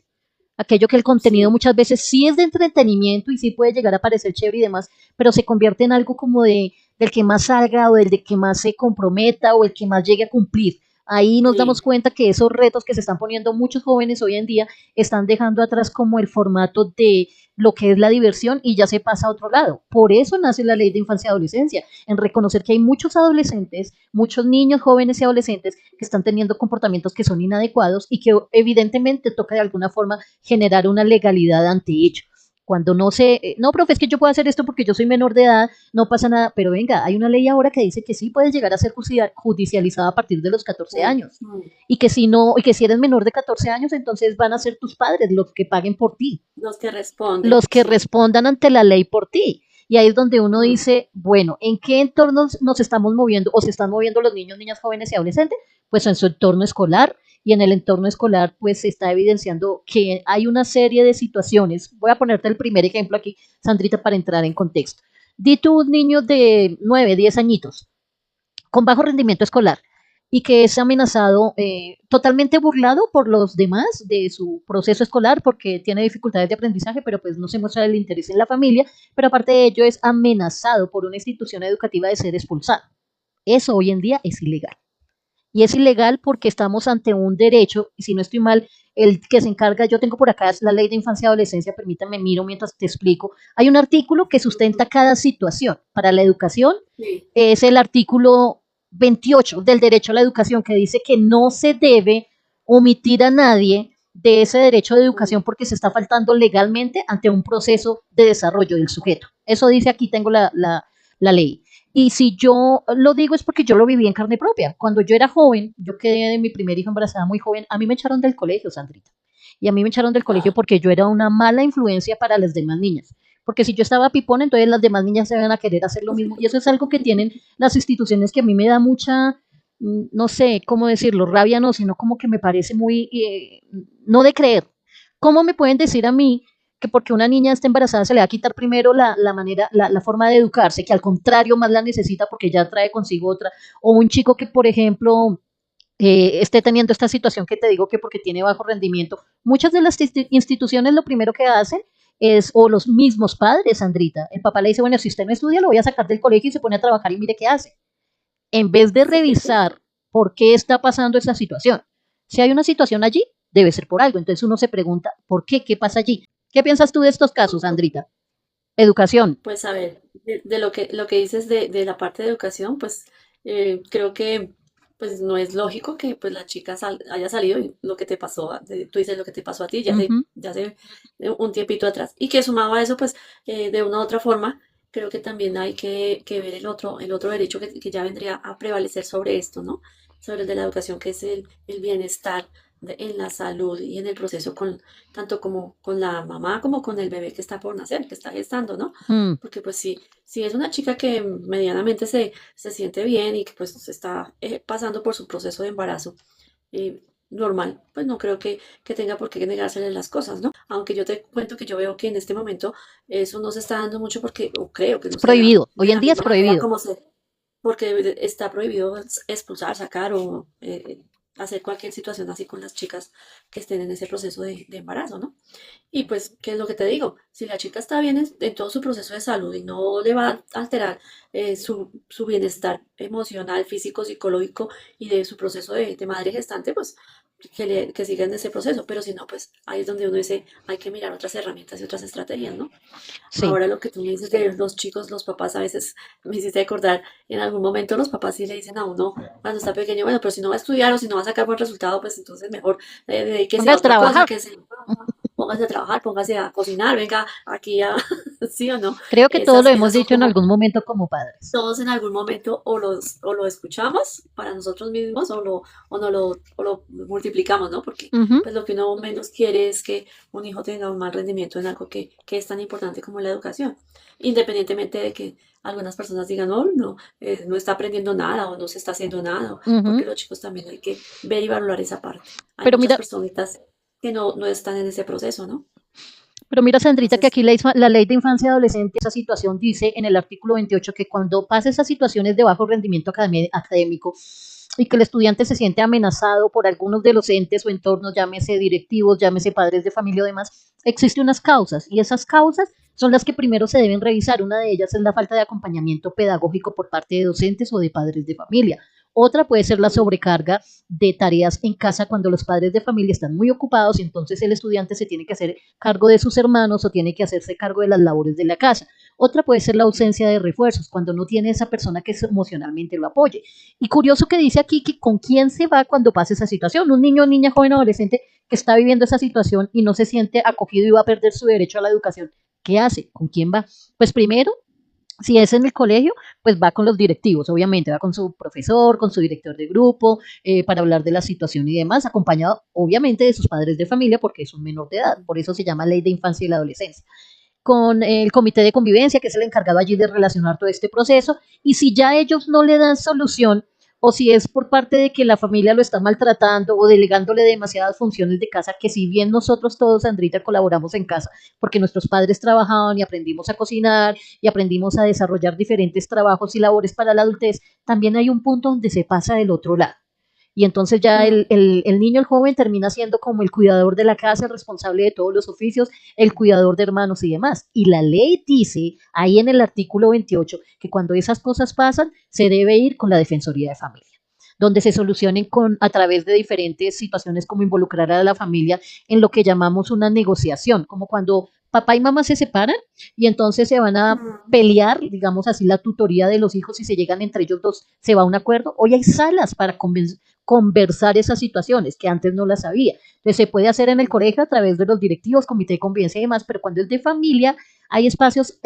[SPEAKER 1] aquello que el contenido
[SPEAKER 2] sí,
[SPEAKER 1] muchas veces sí es de entretenimiento y sí puede llegar a parecer chévere y demás, pero se convierte en algo como del que más salga o del de que más se comprometa o el que más llegue a cumplir. Ahí nos damos
[SPEAKER 2] sí.
[SPEAKER 1] cuenta que esos retos que se están poniendo muchos jóvenes hoy en día están dejando atrás como el formato de lo que es la diversión y ya se pasa a otro lado. Por eso nace la ley de infancia y adolescencia, en reconocer que hay muchos adolescentes, muchos niños, jóvenes y adolescentes que están teniendo comportamientos que son inadecuados y que evidentemente toca de alguna forma generar una legalidad ante ello. Cuando no se, no, profe, es que yo puedo hacer esto porque yo soy menor de edad, no pasa nada, pero venga, hay una ley ahora que dice que sí puede llegar a ser judicializada a partir de los 14
[SPEAKER 2] Mm,
[SPEAKER 1] años.
[SPEAKER 2] mm.
[SPEAKER 1] Y que si no, y que si eres menor de 14 años, entonces van a ser tus padres los que paguen por ti,
[SPEAKER 2] Los que responden,
[SPEAKER 1] los que
[SPEAKER 2] sí.
[SPEAKER 1] respondan ante la ley por ti. Y ahí es donde uno
[SPEAKER 2] Mm,
[SPEAKER 1] dice, bueno, ¿en qué entornos nos estamos moviendo o se están moviendo los niños, niñas, jóvenes y adolescentes? Pues en su entorno escolar. Y en el entorno escolar, pues se está evidenciando que hay una serie de situaciones. Voy a ponerte el primer ejemplo aquí, Sandrita, para entrar en contexto. Di tú un niño de 9, 10 añitos con bajo rendimiento escolar y que es amenazado, totalmente burlado por los demás de su proceso escolar porque tiene dificultades de aprendizaje, pero pues no se muestra el interés en la familia, pero aparte de ello es amenazado por una institución educativa de ser expulsado. Eso hoy en día es ilegal. Y es ilegal porque estamos ante un derecho, y si no estoy mal, el que se encarga, yo tengo por acá, es la ley de infancia y adolescencia, permítame, miro mientras te explico. Hay un artículo que sustenta
[SPEAKER 2] ujú,
[SPEAKER 1] cada situación. Para la educación
[SPEAKER 2] sí.
[SPEAKER 1] es el artículo 28 del derecho a la educación, que dice que no se debe omitir a nadie de ese derecho de
[SPEAKER 2] Mm,
[SPEAKER 1] educación porque se está faltando legalmente ante un proceso de desarrollo del sujeto. Eso dice aquí, tengo la ley. Y si yo lo digo es porque yo lo viví en carne propia. Cuando yo era joven, yo quedé de mi primer hijo embarazada muy joven, a mí me echaron del colegio, Sandrita. Y a mí me echaron del colegio
[SPEAKER 2] ah,
[SPEAKER 1] porque yo era una mala influencia para las demás niñas. Porque si yo estaba pipón, entonces las demás niñas se van a querer hacer lo mismo. Y eso es algo que tienen las instituciones que a mí me da mucha, no sé cómo decirlo, rabia no, sino como que me parece muy, no de creer. ¿Cómo me pueden decir a mí que porque una niña está embarazada se le va a quitar primero manera, la forma de educarse, que al contrario más la necesita porque ya trae consigo otra? O un chico que, por ejemplo, esté teniendo esta situación que te digo que porque tiene bajo rendimiento. Muchas de las instituciones lo primero que hacen es, o los mismos padres, Sandrita, el papá le dice, bueno, si usted no estudia, lo voy a sacar del colegio y se pone a trabajar y mire qué hace. En vez de revisar por qué está pasando esa situación. Si hay una situación allí, debe ser por algo. Entonces uno se pregunta, ¿por qué? ¿Qué pasa allí? ¿Qué piensas tú de estos casos, Sandrita? Educación.
[SPEAKER 2] Pues a ver, de lo que dices de la parte de educación, pues creo que pues no es lógico que pues la chica haya salido y lo que te pasó, tú dices lo que te pasó a ti
[SPEAKER 1] Uh -huh.
[SPEAKER 2] ya hace un tiempito atrás. Y que sumado a eso, pues de una u otra forma, creo que también hay que ver el otro derecho que ya vendría a prevalecer sobre esto, ¿no? Sobre el de la educación, que es el bienestar en la salud y en el proceso tanto como con la mamá como con el bebé que está por nacer, que está gestando, ¿no?
[SPEAKER 1] Mm.
[SPEAKER 2] Porque pues sí, si es una chica que medianamente se siente bien y que pues está pasando por su proceso de embarazo, eh, normal, pues no creo que tenga por qué negársele las cosas, ¿no? Aunque yo te cuento que yo veo que en este momento eso no se está dando mucho porque, o creo que
[SPEAKER 1] Es
[SPEAKER 2] no se da
[SPEAKER 1] prohibido. Hoy
[SPEAKER 2] de
[SPEAKER 1] en
[SPEAKER 2] la
[SPEAKER 1] día es
[SPEAKER 2] misma manera
[SPEAKER 1] prohibido.
[SPEAKER 2] como porque está prohibido expulsar, sacar o hacer cualquier situación así con las chicas que estén en ese proceso de embarazo, ¿no? Y pues, ¿qué es lo que te digo? Si la chica está bien en todo su proceso de salud y no le va a alterar su bienestar emocional, físico, psicológico y de su proceso de madre gestante, pues que siga en ese proceso. Pero si no, pues ahí es donde uno dice, hay que mirar otras herramientas y otras estrategias, ¿no?
[SPEAKER 1] Sí.
[SPEAKER 2] Ahora lo que tú me dices de los chicos, los papás a veces me hiciste acordar, en algún momento los papás sí le dicen a uno cuando está pequeño, bueno, pero si no va a estudiar o si no va a sacar buen resultado, pues entonces mejor dedíquese
[SPEAKER 1] Ponga
[SPEAKER 2] a
[SPEAKER 1] a
[SPEAKER 2] otra cosa,
[SPEAKER 1] trabajar.
[SPEAKER 2] que se póngase a trabajar, póngase a cocinar, venga aquí a, sí o no,
[SPEAKER 1] Creo que todo lo hemos
[SPEAKER 2] esas son
[SPEAKER 1] dicho en
[SPEAKER 2] como
[SPEAKER 1] algún momento como padres.
[SPEAKER 2] todos en algún momento o lo escuchamos para nosotros mismos o lo multiplicamos, ¿no? Porque
[SPEAKER 1] Ujú.
[SPEAKER 2] pues lo que uno menos quiere es que un hijo tenga un mal rendimiento en algo que es tan importante como la educación, independientemente de que algunas personas digan, no, no, no está aprendiendo nada o no se está haciendo nada, porque
[SPEAKER 1] Ujú.
[SPEAKER 2] los chicos también hay que ver y valorar esa parte. Hay
[SPEAKER 1] Pero
[SPEAKER 2] muchas
[SPEAKER 1] mira,
[SPEAKER 2] personitas que no están en ese proceso, ¿no?
[SPEAKER 1] Sandrita, que
[SPEAKER 2] Entonces,
[SPEAKER 1] aquí la ley de infancia y adolescencia, esa situación dice en el artículo 28 que cuando pase esas situaciones de bajo rendimiento académico y que el estudiante se siente amenazado por algunos de los entes o entornos, llámese directivos, llámese padres de familia o demás, existen unas causas y esas causas son las que primero se deben revisar. Una de ellas es la falta de acompañamiento pedagógico por parte de docentes o de padres de familia. Otra puede ser la
[SPEAKER 2] mm,
[SPEAKER 1] sobrecarga de tareas en casa cuando los padres de familia están muy ocupados y entonces el estudiante se tiene que hacer cargo de sus hermanos o tiene que hacerse cargo de las labores de la casa. Otra puede ser la ausencia de refuerzos, cuando no tiene esa persona que emocionalmente lo apoye. Y curioso que dice aquí que con quién se va cuando pase esa situación. Un niño, niña, joven o adolescente que está viviendo esa situación y no se siente acogido y va a perder su derecho a la educación. ¿Qué hace? ¿Con quién va? Pues primero, si es en el colegio, pues va con los directivos, obviamente, va con su profesor, con su director de grupo, para hablar de la situación y demás, acompañado obviamente de sus padres de familia, porque es un menor de edad,
[SPEAKER 2] mm.
[SPEAKER 1] por eso se llama Ley de Infancia y la Adolescencia, con el comité de convivencia, que es el encargado allí de relacionar todo este proceso, y si ya ellos no le dan solución, o si es por parte de que la familia lo está maltratando o delegándole demasiadas funciones de casa, que si bien nosotros todos, Sandrita, colaboramos en casa, porque nuestros padres trabajaban y aprendimos a cocinar y aprendimos a desarrollar diferentes trabajos y labores para la adultez, también hay un punto donde se pasa del otro lado. Y entonces ya
[SPEAKER 2] Mm.
[SPEAKER 1] el niño, el joven, termina siendo como el cuidador de la casa, el responsable de todos los oficios, el cuidador de hermanos y demás. Y la ley dice ahí en el artículo 28 que cuando esas cosas pasan, se debe ir con la Defensoría de Familia, donde se solucionen a través de diferentes situaciones como involucrar a la familia en lo que llamamos una negociación, como cuando papá y mamá se separan y entonces se van a
[SPEAKER 2] Mm.
[SPEAKER 1] pelear, digamos así, la tutoría de los hijos y se llegan entre ellos dos, se va a un acuerdo. Hoy hay salas para conversar esas situaciones que antes no las había. Entonces se puede hacer en el colegio a través de los directivos, comité de convivencia y demás, pero cuando es de familia hay espacios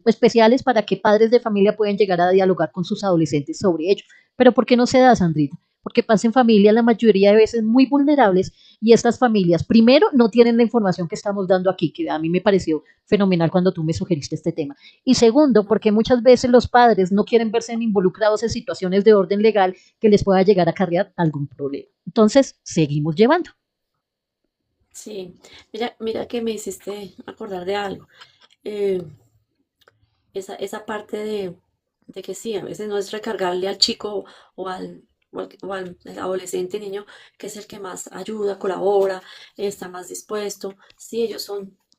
[SPEAKER 1] especiales para que padres de familia puedan llegar a dialogar con sus adolescentes sobre ello. Pero ¿por qué no se da, Sandrita? Porque pasa en familias la mayoría de veces muy vulnerables y estas familias, primero, no tienen la información que estamos dando aquí, que a mí me pareció fenomenal cuando tú me sugeriste este tema. Y segundo,
[SPEAKER 2] Mm.
[SPEAKER 1] porque muchas veces los padres no quieren verse involucrados en situaciones de orden legal que les pueda llegar a acarrear algún problema. Entonces, seguimos llevando.
[SPEAKER 2] Sí, mira que me hiciste acordar de algo. Eh, esa parte de que sí, a veces no es recargarle al chico o al adolescente niño, que es el que más ayuda, colabora, está más dispuesto. Sí,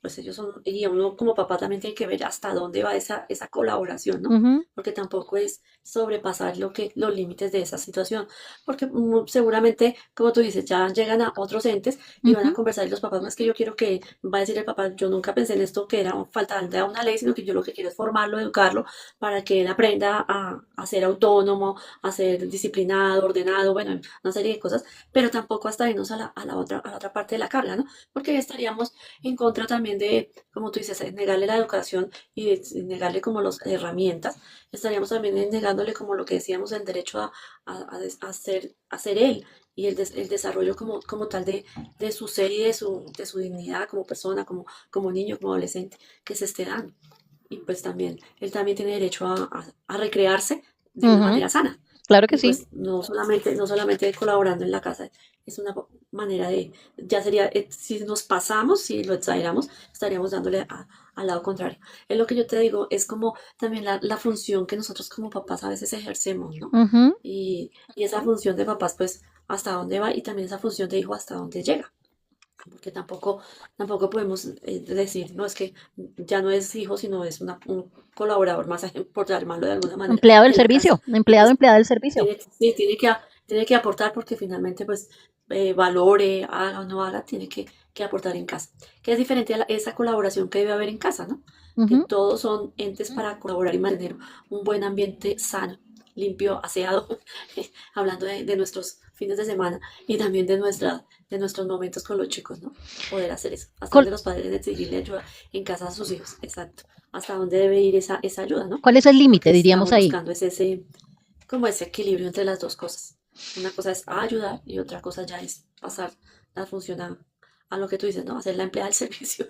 [SPEAKER 2] pues ellos son, y uno como papá también tiene que ver hasta dónde va esa colaboración, ¿no?
[SPEAKER 1] Ujú,
[SPEAKER 2] Porque tampoco es sobrepasar los límites de esa situación. Porque seguramente, como tú dices, ya llegan a otros entes y van a
[SPEAKER 1] ujú,
[SPEAKER 2] conversar y los papás, no es que yo quiero que, va a decir el papá, yo nunca pensé en esto que era falta de una ley, sino que yo lo que quiero es formarlo, educarlo, para que él aprenda a ser autónomo, a ser disciplinado, ordenado, bueno, una serie de cosas, pero tampoco hasta irnos a la otra parte de la carga, ¿no? Porque estaríamos en contra también de, como tú dices, negarle la educación y negarle como las herramientas, estaríamos también negándole como lo que decíamos, el derecho a ser él y el desarrollo como tal de su ser y de su dignidad como persona, como niño, como adolescente, que se esté dando. Y pues también, él también tiene derecho a recrearse de una
[SPEAKER 1] ujú.
[SPEAKER 2] manera sana.
[SPEAKER 1] Claro que
[SPEAKER 2] Y
[SPEAKER 1] sí.
[SPEAKER 2] pues no solamente colaborando en la casa, es una manera de, ya sería, si nos pasamos, si lo exageramos, estaríamos dándole al lado contrario. Es lo que yo te digo, es como también la función que nosotros como papás a veces ejercemos, ¿no?
[SPEAKER 1] Ujú.
[SPEAKER 2] Y esa función de papás, pues, hasta dónde va y también esa función de hijo hasta dónde llega. Porque tampoco podemos decir, no, es que ya no es hijo, sino es un colaborador más, por llamarlo de alguna manera,
[SPEAKER 1] Empleado del
[SPEAKER 2] en casa.
[SPEAKER 1] servicio, empleado, empleada del servicio.
[SPEAKER 2] Sí, tiene que aportar porque finalmente, pues, valore, haga o no haga, tiene que aportar en casa. Que es diferente a esa colaboración que debe haber en casa, ¿no? Que
[SPEAKER 1] Ujú.
[SPEAKER 2] todos son entes para colaborar y mantener un buen ambiente sano, limpio, aseado, hablando de nuestros fines de semana y también de nuestros momentos con los chicos, ¿no? Poder hacer eso. Hasta
[SPEAKER 1] ¿Cuál,
[SPEAKER 2] donde los padres exigirle ayuda en casa a sus hijos, exacto. Hasta dónde debe ir esa ayuda, ¿no?
[SPEAKER 1] cuál es el límite,
[SPEAKER 2] Porque
[SPEAKER 1] diríamos
[SPEAKER 2] estamos
[SPEAKER 1] ahí?
[SPEAKER 2] buscando como ese equilibrio entre las dos cosas. Una cosa es ayudar y otra cosa ya es pasar la función a lo que tú dices, ¿no? Hacer la empleada del servicio,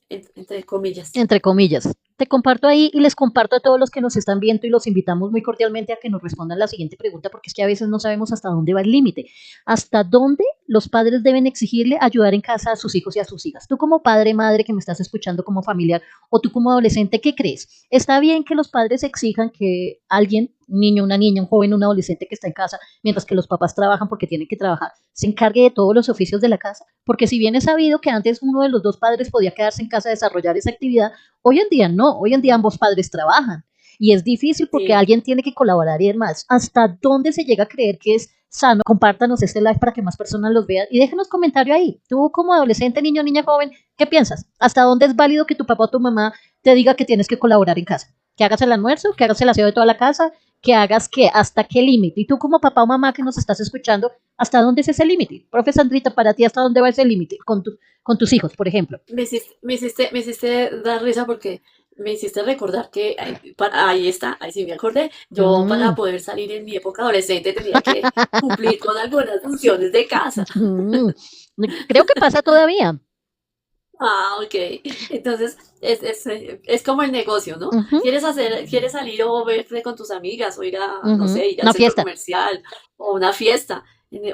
[SPEAKER 2] entre comillas.
[SPEAKER 1] Entre comillas. Te comparto ahí y les comparto a todos los que nos están viendo y los invitamos muy cordialmente a que nos respondan la siguiente pregunta porque es que a veces no sabemos hasta dónde va el límite. ¿Hasta dónde los padres deben exigirle ayudar en casa a sus hijos y a sus hijas? Tú como padre, madre que me estás escuchando como familiar o tú como adolescente, ¿qué crees? ¿Está bien que los padres exijan que alguien, un niño, una niña, un joven, un adolescente que está en casa, mientras que los papás trabajan porque tienen que trabajar, se encargue de todos los oficios de la casa? Porque si bien es sabido que antes uno de los dos padres podía quedarse en casa a desarrollar esa actividad, hoy en día no, hoy en día ambos padres trabajan y es difícil porque
[SPEAKER 2] Sí,
[SPEAKER 1] alguien tiene que colaborar y demás. ¿Hasta dónde se llega a creer que es sano? Compártanos este live para que más personas los vean y déjenos comentario ahí. Tú como adolescente, niño, niña, joven, ¿qué piensas? ¿Hasta dónde es válido que tu papá o tu mamá te diga que tienes que colaborar en casa? Que hagas el almuerzo, que hagas el aseo de toda la casa, que hagas que hasta qué límite. Y tú como papá o mamá que nos estás escuchando, ¿hasta dónde es ese límite? Profe Sandrita, para ti, ¿hasta dónde va ese límite con tus hijos, por ejemplo?
[SPEAKER 2] me hiciste dar risa porque me hiciste recordar que ahí está, ahí sí me acordé. Yo
[SPEAKER 1] Mm.
[SPEAKER 2] para poder salir en mi época adolescente tenía que cumplir con algunas funciones de casa.
[SPEAKER 1] Mm. Creo que pasa todavía.
[SPEAKER 2] Ah, ok. Entonces, es como el negocio, ¿no?
[SPEAKER 1] Ujú,
[SPEAKER 2] Quieres salir o verte con tus amigas o ir no
[SPEAKER 1] ujú.
[SPEAKER 2] sé, ir al
[SPEAKER 1] Una
[SPEAKER 2] centro
[SPEAKER 1] fiesta.
[SPEAKER 2] comercial o una fiesta.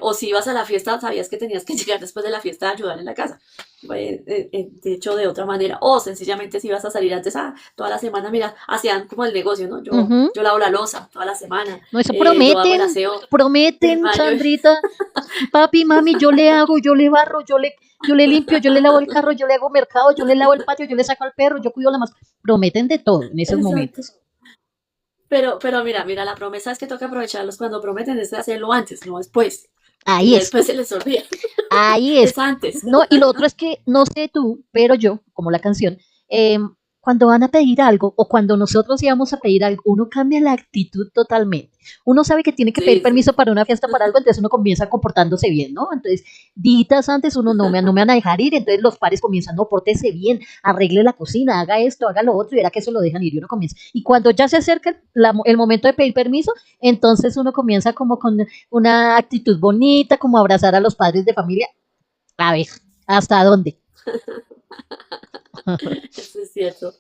[SPEAKER 2] O si ibas a la fiesta, sabías que tenías que llegar después de la fiesta a ayudar en la casa. De hecho, de otra manera. O sencillamente si ibas a salir antes, toda la semana, mira, hacían como el negocio, ¿no? Yo,
[SPEAKER 1] Ujú.
[SPEAKER 2] yo lavo la loza toda la semana,
[SPEAKER 1] No, eso
[SPEAKER 2] yo hago el
[SPEAKER 1] prometen,
[SPEAKER 2] aseo del
[SPEAKER 1] prometen,
[SPEAKER 2] baño.
[SPEAKER 1] Sandrita. Papi, mami, yo le hago, yo le barro, yo le limpio, yo le lavo el carro, yo le hago mercado, yo le lavo el patio, yo le saco al perro, yo cuido la más. Prometen de todo en esos
[SPEAKER 2] Exacto.
[SPEAKER 1] momentos.
[SPEAKER 2] Pero mira, la promesa es que toca aprovecharlos cuando prometen, es hacerlo antes, no después, porque
[SPEAKER 1] Ahí
[SPEAKER 2] ya
[SPEAKER 1] es.
[SPEAKER 2] después se les olvida,
[SPEAKER 1] Ahí es.
[SPEAKER 2] es antes.
[SPEAKER 1] No, y lo otro es que no sé tú, pero yo, como la canción, eh, cuando van a pedir algo o cuando nosotros íbamos a pedir algo, uno cambia la actitud totalmente. Uno sabe que tiene que pedir
[SPEAKER 2] Sí, sí.
[SPEAKER 1] permiso para una fiesta, para algo, entonces uno comienza comportándose bien, ¿no? Entonces, ditas antes uno no me van a dejar ir, entonces los pares comienzan, no, pórtese bien, arregle la cocina, haga esto, haga lo otro, y era que eso lo dejan ir y uno comienza. Y cuando ya se acerca el momento de pedir permiso, entonces uno comienza como con una actitud bonita, como abrazar a los padres de familia. A ver, ¿hasta dónde?
[SPEAKER 2] Eso es cierto,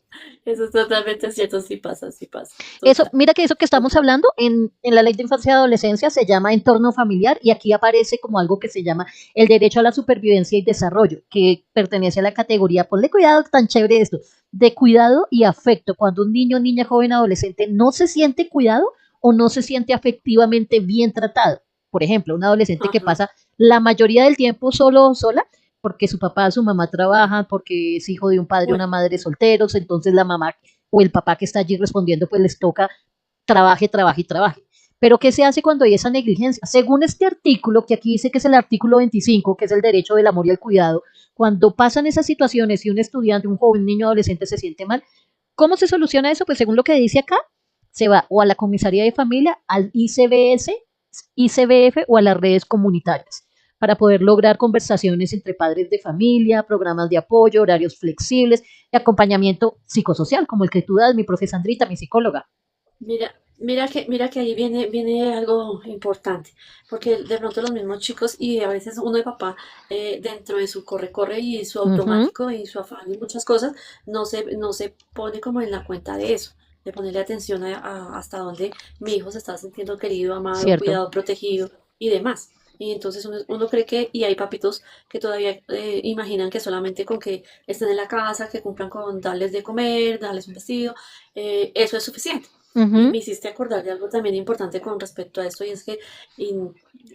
[SPEAKER 2] eso es totalmente cierto, sí pasa,
[SPEAKER 1] Eso,
[SPEAKER 2] total,
[SPEAKER 1] mira que eso que estamos
[SPEAKER 2] total.
[SPEAKER 1] hablando en la ley de infancia y adolescencia se llama entorno familiar y aquí aparece como algo que se llama el derecho a la supervivencia y desarrollo, que pertenece a la categoría, ponle cuidado, tan chévere esto, de cuidado y afecto. Cuando un niño, niña, joven, adolescente no se siente cuidado o no se siente afectivamente bien tratado. Por ejemplo, un adolescente que
[SPEAKER 2] Ajá.
[SPEAKER 1] pasa la mayoría del tiempo solo o sola, porque su papá o su mamá trabajan, porque es hijo de un padre o
[SPEAKER 2] Uy,
[SPEAKER 1] una madre solteros, entonces la mamá o el papá que está allí respondiendo, pues les toca trabaje, trabaje y trabaje. Pero ¿qué se hace cuando hay esa negligencia? Según este artículo, que aquí dice que es el artículo 25, que es el derecho del amor y el cuidado, cuando pasan esas situaciones y un estudiante, un joven, niño, adolescente se siente mal, ¿cómo se soluciona eso? Pues según lo que dice acá, se va o a la comisaría de familia, al ICBS, ICBF o a las redes comunitarias para poder lograr conversaciones entre padres de familia, programas de apoyo, horarios flexibles y acompañamiento psicosocial, como el que tú das, mi profe Sandrita, mi psicóloga.
[SPEAKER 2] mira que ahí viene algo importante, porque de pronto los mismos chicos y a veces uno de papá, dentro de su corre-corre y su
[SPEAKER 1] Uh -huh.
[SPEAKER 2] automático y su afán y muchas cosas, no se pone como en la cuenta de eso. de ponerle atención hasta dónde mi hijo se está sintiendo querido, amado,
[SPEAKER 1] cierto.
[SPEAKER 2] cuidado, protegido y demás. Y entonces uno cree que, y hay papitos que todavía imaginan que solamente con que estén en la casa, que cumplan con darles de comer, darles un vestido, eso es suficiente. Y
[SPEAKER 1] Ujú.
[SPEAKER 2] me hiciste acordar de algo también importante con respecto a esto, y es que y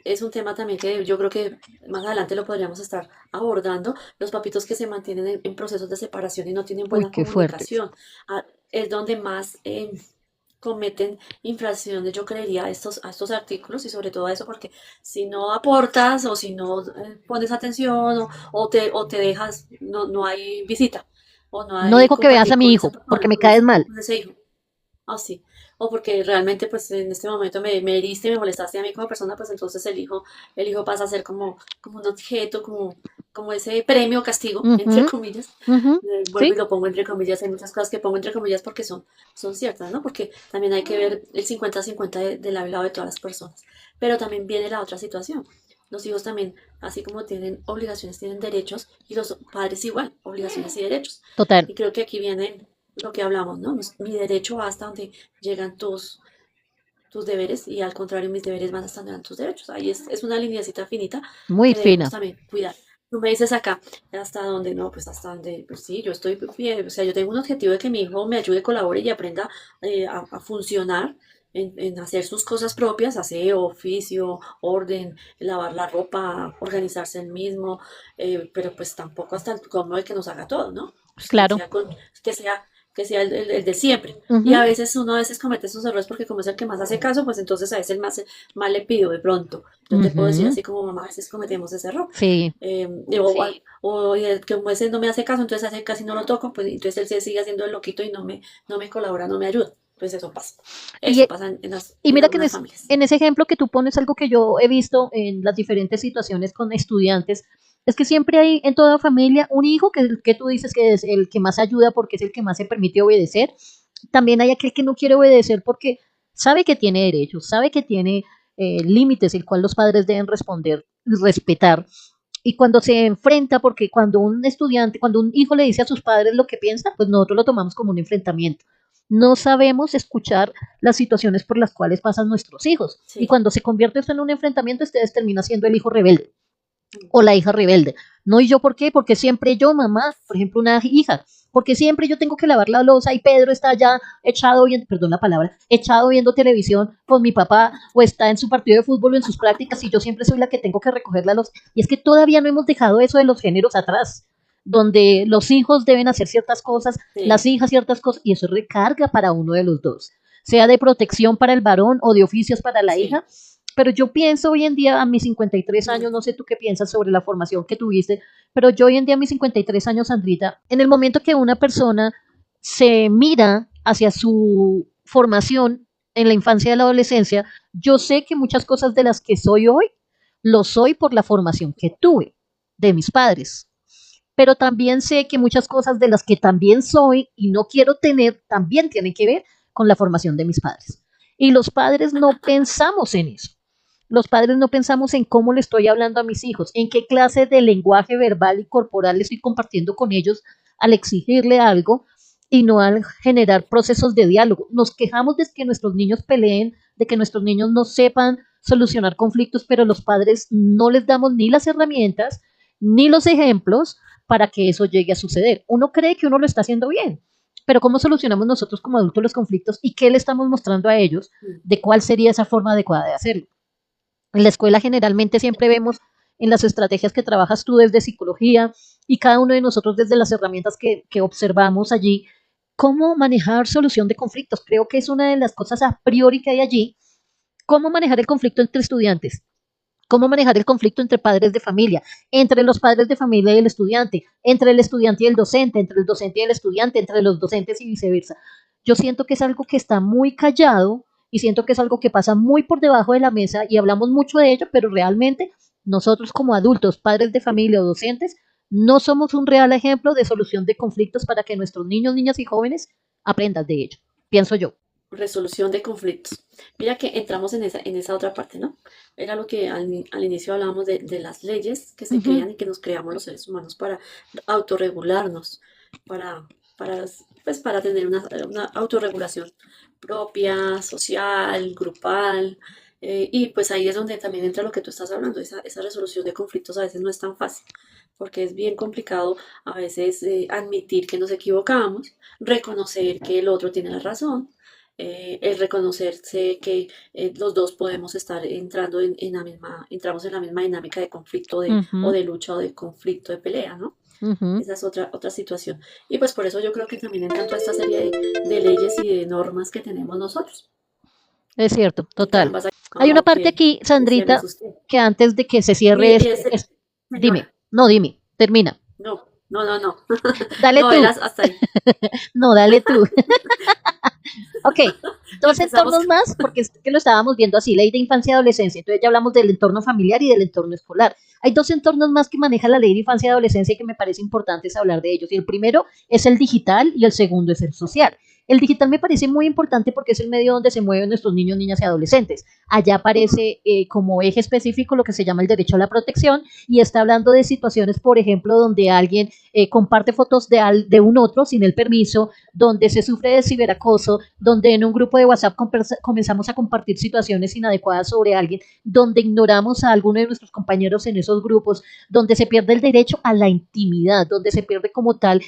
[SPEAKER 2] es un tema también que yo creo que más adelante lo podríamos estar abordando, los papitos que se mantienen en procesos de separación y no tienen
[SPEAKER 1] Uy,
[SPEAKER 2] buena
[SPEAKER 1] qué fuertes.
[SPEAKER 2] comunicación. Es donde más cometen infracciones, yo creería, a estos artículos y sobre todo a eso, porque si no aportas o si no pones atención o te dejas, no hay visita o no
[SPEAKER 1] No
[SPEAKER 2] hay
[SPEAKER 1] dejo que veas a
[SPEAKER 2] compartir
[SPEAKER 1] mi
[SPEAKER 2] con esa
[SPEAKER 1] hijo
[SPEAKER 2] persona,
[SPEAKER 1] porque me caes mal.
[SPEAKER 2] con ese hijo. Ah, sí. O porque realmente, pues, en este momento me heriste, me molestaste a mí como persona, pues entonces el hijo pasa a ser como un objeto, como ese premio o castigo, entre
[SPEAKER 1] Ujú,
[SPEAKER 2] comillas.
[SPEAKER 1] ujú.
[SPEAKER 2] Vuelvo y
[SPEAKER 1] Sí,
[SPEAKER 2] lo pongo entre comillas. Hay muchas cosas que pongo entre comillas porque son ciertas, ¿no? Porque también hay que ver el 50-50 del lado de todas las personas. Pero también viene la otra situación. Los hijos también, así como tienen obligaciones, tienen derechos, y los padres igual, obligaciones y derechos.
[SPEAKER 1] total.
[SPEAKER 2] Y creo que aquí viene lo que hablamos, ¿no? Mi derecho va hasta donde llegan tus deberes y al contrario, mis deberes van hasta donde van tus derechos. Ahí es una lineacita finita
[SPEAKER 1] Muy
[SPEAKER 2] que debemos
[SPEAKER 1] fina.
[SPEAKER 2] también cuidar. Tú me dices acá, hasta donde no, pues hasta donde, pues sí, yo estoy bien, o sea, yo tengo un objetivo de que mi hijo me ayude, colabore y aprenda a funcionar. En hacer sus cosas propias, aseo, oficio, orden, lavar la ropa, organizarse el mismo, pero pues tampoco hasta el colmo de que nos haga todo, ¿no? Pues
[SPEAKER 1] Claro.
[SPEAKER 2] que sea, que sea el de siempre. Y
[SPEAKER 1] Ujú,
[SPEAKER 2] uno a veces comete esos errores porque como es el que más hace caso, pues entonces a ese el más le pido de pronto. Yo te puedo decir
[SPEAKER 1] ujú.
[SPEAKER 2] así como mamá, a veces cometemos ese error.
[SPEAKER 1] Sí,
[SPEAKER 2] Y el que como ese no me hace caso, entonces hace casi no lo toco, pues entonces él se sigue haciendo el loquito y no me colabora, no me ayuda. Pues eso pasa.
[SPEAKER 1] y,
[SPEAKER 2] Eso pasa
[SPEAKER 1] y
[SPEAKER 2] en
[SPEAKER 1] mira que
[SPEAKER 2] algunas familias.
[SPEAKER 1] en ese ejemplo que tú pones, algo que yo he visto en las diferentes situaciones con estudiantes, es que siempre hay en toda familia un hijo que, que tú dices que es el que más ayuda porque es el que más se permite obedecer. También hay aquel que no quiere obedecer porque sabe que tiene derechos, sabe que tiene límites, el cual los padres deben responder y respetar. Y cuando se enfrenta, porque cuando un estudiante, cuando un hijo le dice a sus padres lo que piensa, pues nosotros lo tomamos como un enfrentamiento. No sabemos escuchar las situaciones por las cuales pasan nuestros hijos. Y
[SPEAKER 2] Sí.
[SPEAKER 1] cuando se convierte esto en un enfrentamiento, ustedes termina siendo el hijo rebelde o la hija rebelde. No, ¿y yo por qué? Porque siempre yo, mamá, por ejemplo, una hija, porque siempre yo tengo que lavar la losa y Pedro está allá echado viendo, perdón la palabra, echado viendo televisión con mi papá o está en su partido de fútbol o en sus prácticas y yo siempre soy la que tengo que recoger la losa. Y es que todavía no hemos dejado eso de los géneros atrás, donde los hijos deben hacer ciertas cosas, las
[SPEAKER 2] Sí.
[SPEAKER 1] hijas ciertas cosas, y eso recarga para uno de los dos, sea de protección para el varón o de oficios para la
[SPEAKER 2] Sí.
[SPEAKER 1] hija, pero yo pienso hoy en día, a mis 53
[SPEAKER 2] Mm.
[SPEAKER 1] años, no sé tú qué piensas sobre la formación que tuviste, pero yo hoy en día, a mis 53 años, Sandrita, en el momento que una persona se mira hacia su formación en la infancia y la adolescencia, yo sé que muchas cosas de las que soy hoy, lo soy por la formación que tuve de mis padres. Pero también sé que muchas cosas de las que también soy y no quiero tener, también tienen que ver con la formación de mis padres. Y los padres no pensamos en eso. Los padres no pensamos en cómo le estoy hablando a mis hijos, en qué clase de lenguaje verbal y corporal estoy compartiendo con ellos al exigirle algo y no al generar procesos de diálogo. Nos quejamos de que nuestros niños peleen, de que nuestros niños no sepan solucionar conflictos, pero los padres no les damos ni las herramientas ni los ejemplos para que eso llegue a suceder. Uno cree que uno lo está haciendo bien, pero ¿cómo solucionamos nosotros como adultos los conflictos y qué le estamos mostrando a ellos
[SPEAKER 2] Mm.
[SPEAKER 1] de cuál sería esa forma adecuada de hacerlo? En la escuela generalmente siempre vemos en las estrategias que trabajas tú desde psicología y cada uno de nosotros desde las herramientas que observamos allí, cómo manejar solución de conflictos. Creo que es una de las cosas a priori que hay allí, cómo manejar el conflicto entre estudiantes, cómo manejar el conflicto entre padres de familia, entre los padres de familia y el estudiante y el docente, entre el docente y el estudiante, entre los docentes y viceversa. Yo siento que es algo que está muy callado y siento que es algo que pasa muy por debajo de la mesa y hablamos mucho de ello, pero realmente nosotros como adultos, padres de familia o docentes, no somos un real ejemplo de solución de conflictos para que nuestros niños, niñas y jóvenes aprendan de ello, pienso yo.
[SPEAKER 2] Resolución de conflictos. Mira que entramos en esa otra parte, ¿no? Era lo que al inicio hablábamos de las leyes que
[SPEAKER 1] Uh
[SPEAKER 2] se
[SPEAKER 1] -huh,
[SPEAKER 2] crean y que nos creamos los seres humanos para autorregularnos, para, pues, para tener una autorregulación propia, social, grupal. Y pues ahí es donde también entra lo que tú estás hablando, esa resolución de conflictos a veces no es tan fácil, porque es bien complicado a veces admitir que nos equivocamos, reconocer que el otro tiene la razón, el reconocerse que los dos podemos estar entrando en la misma, entramos en la misma dinámica de conflicto o
[SPEAKER 1] Ujú,
[SPEAKER 2] de lucha o de conflicto de pelea, ¿no?
[SPEAKER 1] ujú.
[SPEAKER 2] Esa es otra situación. Y pues por eso yo creo que también entran toda esta serie de leyes y de normas que tenemos nosotros.
[SPEAKER 1] Es cierto,
[SPEAKER 2] Y también
[SPEAKER 1] total.
[SPEAKER 2] vas a...
[SPEAKER 1] Hay
[SPEAKER 2] Ah,
[SPEAKER 1] una
[SPEAKER 2] ok,
[SPEAKER 1] parte aquí,
[SPEAKER 2] sí, me
[SPEAKER 1] Sandrita,
[SPEAKER 2] asusté.
[SPEAKER 1] que antes de que se cierre
[SPEAKER 2] Y
[SPEAKER 1] este,
[SPEAKER 2] ese,
[SPEAKER 1] dime,
[SPEAKER 2] señora,
[SPEAKER 1] no, dime, termina.
[SPEAKER 2] no, no, no, no.
[SPEAKER 1] Dale
[SPEAKER 2] No,
[SPEAKER 1] tú,
[SPEAKER 2] eras hasta ahí.
[SPEAKER 1] no, dale tú. Ok, dos
[SPEAKER 2] Empezamos.
[SPEAKER 1] entornos más, porque es que lo estábamos viendo así, ley de infancia y adolescencia. Entonces ya hablamos del entorno familiar y del entorno escolar. Hay dos entornos más que maneja la ley de infancia y adolescencia y que me parece importante hablar de ellos. Y el primero es el digital y el segundo es el social. El digital me parece muy importante porque es el medio donde se mueven nuestros niños, niñas y adolescentes. Allá aparece como eje específico lo que se llama el derecho a la protección y está hablando de situaciones, por ejemplo, donde alguien comparte fotos de un otro sin el permiso, donde se sufre de ciberacoso, donde en un grupo de WhatsApp comenzamos a compartir situaciones inadecuadas sobre alguien, donde ignoramos a alguno de nuestros compañeros en esos grupos, donde se pierde el derecho a la intimidad, donde se pierde como tal,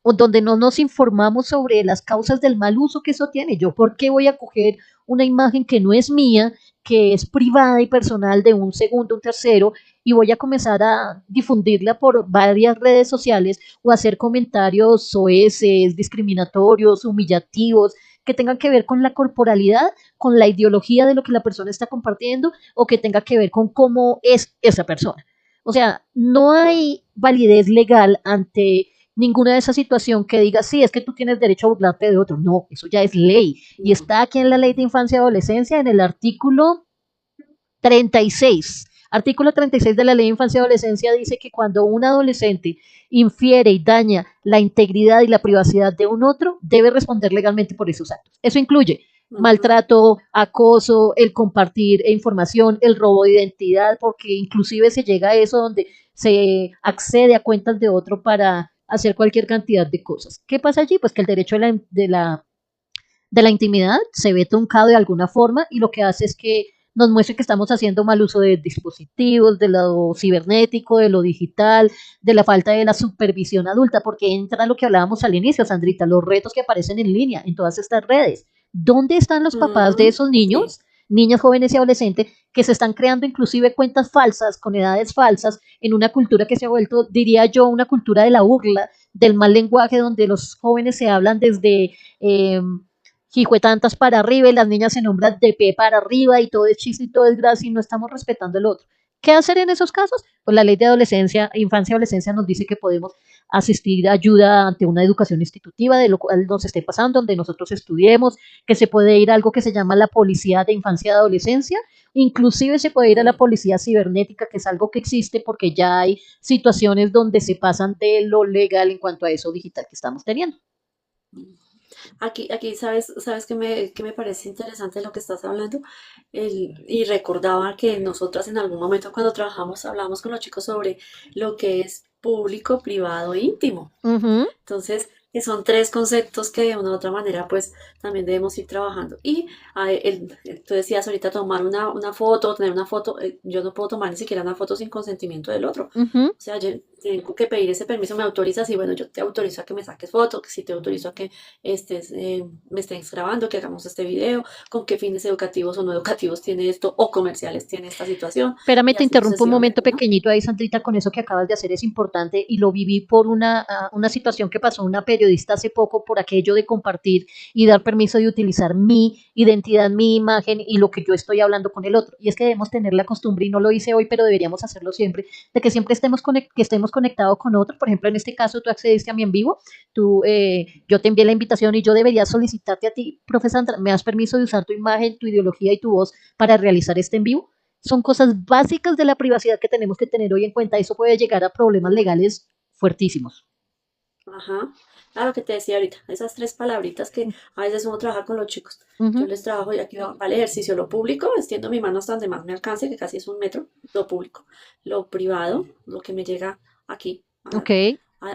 [SPEAKER 1] o donde no nos informamos sobre las causas del mal uso que eso tiene. Yo, ¿por qué voy a coger una imagen que no es mía, que es privada y personal de un segundo, un tercero, y voy a comenzar a difundirla por varias redes sociales o hacer comentarios soeces, discriminatorios, humillativos, que tengan que ver con la corporalidad, con la ideología de lo que la persona está compartiendo o que tenga que ver con cómo es esa persona? O sea, no hay validez legal ante ninguna de esa situación que diga, sí, es que tú tienes derecho a burlarte de otro. No, eso ya es ley. Y
[SPEAKER 2] No.
[SPEAKER 1] está aquí en la ley de infancia y adolescencia, en el artículo 36. Artículo 36 de la Ley de Infancia y Adolescencia dice que cuando un adolescente infiere y daña la integridad y la privacidad de un otro, debe responder legalmente por esos actos. Eso incluye
[SPEAKER 2] Ujú.
[SPEAKER 1] maltrato, acoso, el compartir información, el robo de identidad, porque inclusive se llega a eso donde se accede a cuentas de otro para hacer cualquier cantidad de cosas. ¿Qué pasa allí? Pues que el derecho de la intimidad se ve truncado de alguna forma y lo que hace es que nos muestre que estamos haciendo mal uso de dispositivos, de lo cibernético, de lo digital, de la falta de la supervisión adulta, porque entra lo que hablábamos al inicio, Sandrita, los retos que aparecen en línea en todas estas redes. ¿Dónde están los papás de
[SPEAKER 2] Ujú.
[SPEAKER 1] esos
[SPEAKER 2] Sí.
[SPEAKER 1] niños, niñas, jóvenes y adolescentes que se están creando inclusive cuentas falsas, con edades falsas, en una cultura que se ha vuelto, diría yo, una cultura de la burla, del mal lenguaje, donde los jóvenes se hablan desde tantas para arriba y las niñas se nombran de P para arriba y todo es chiste y todo es gracia y no estamos respetando el otro? ¿Qué hacer en esos casos? Pues la ley de adolescencia, infancia y adolescencia nos dice que podemos asistir a ayuda ante una educación institutiva de lo cual nos esté pasando, donde nosotros estudiemos, que se puede ir a algo que se llama la policía de infancia y adolescencia, inclusive se puede ir a la
[SPEAKER 2] Sí.
[SPEAKER 1] policía cibernética, que es algo que existe porque ya hay situaciones donde se pasan de lo legal en cuanto a eso digital que estamos teniendo.
[SPEAKER 2] Aquí sabes que me parece interesante lo que estás hablando. Y recordaba que nosotras en algún momento cuando trabajamos hablábamos con los chicos sobre lo que es público, privado e íntimo.
[SPEAKER 1] Uh -huh,
[SPEAKER 2] Entonces, que son tres conceptos que de una u otra manera, pues también debemos ir trabajando. Y tú decías ahorita tomar una foto, tener una foto, yo no puedo tomar ni siquiera una foto sin consentimiento del otro.
[SPEAKER 1] uh -huh.
[SPEAKER 2] O sea, yo tengo que pedir ese permiso, me autorizas y bueno, yo te autorizo a que me saques foto, que si te autorizo a que me estés grabando, que hagamos este video, con qué fines educativos o no educativos tiene esto, o comerciales tiene esta situación,
[SPEAKER 1] Espérame,
[SPEAKER 2] y
[SPEAKER 1] te
[SPEAKER 2] así
[SPEAKER 1] interrumpo un momento
[SPEAKER 2] sucesivamente, ¿no?
[SPEAKER 1] pequeñito ahí, Sandrita, con eso que acabas de hacer es importante y lo viví por una situación que pasó una periodista hace poco por aquello de compartir y dar permiso de utilizar mi identidad, mi imagen y lo que yo estoy hablando con el otro. Y es que debemos tener la costumbre, y no lo hice hoy, pero deberíamos hacerlo siempre, de que siempre que estemos conectados con otros. Por ejemplo, en este caso, tú accediste a mi en vivo, yo te envié la invitación y yo debería solicitarte a ti, profesor Sandra, ¿me das permiso de usar tu imagen, tu ideología y tu voz para realizar este en vivo? Son cosas básicas de la privacidad que tenemos que tener hoy en cuenta. Eso puede llegar a problemas
[SPEAKER 2] Mm.
[SPEAKER 1] legales fuertísimos.
[SPEAKER 2] Ajá. Claro que te decía ahorita, esas tres palabritas que a veces uno trabaja con los chicos. Yo
[SPEAKER 1] Ujú,
[SPEAKER 2] les trabajo y aquí va el ejercicio, lo público, extiendo mi mano hasta donde más me alcance, que casi es 1 metro, lo público. Lo privado, lo que me llega aquí,
[SPEAKER 1] ok,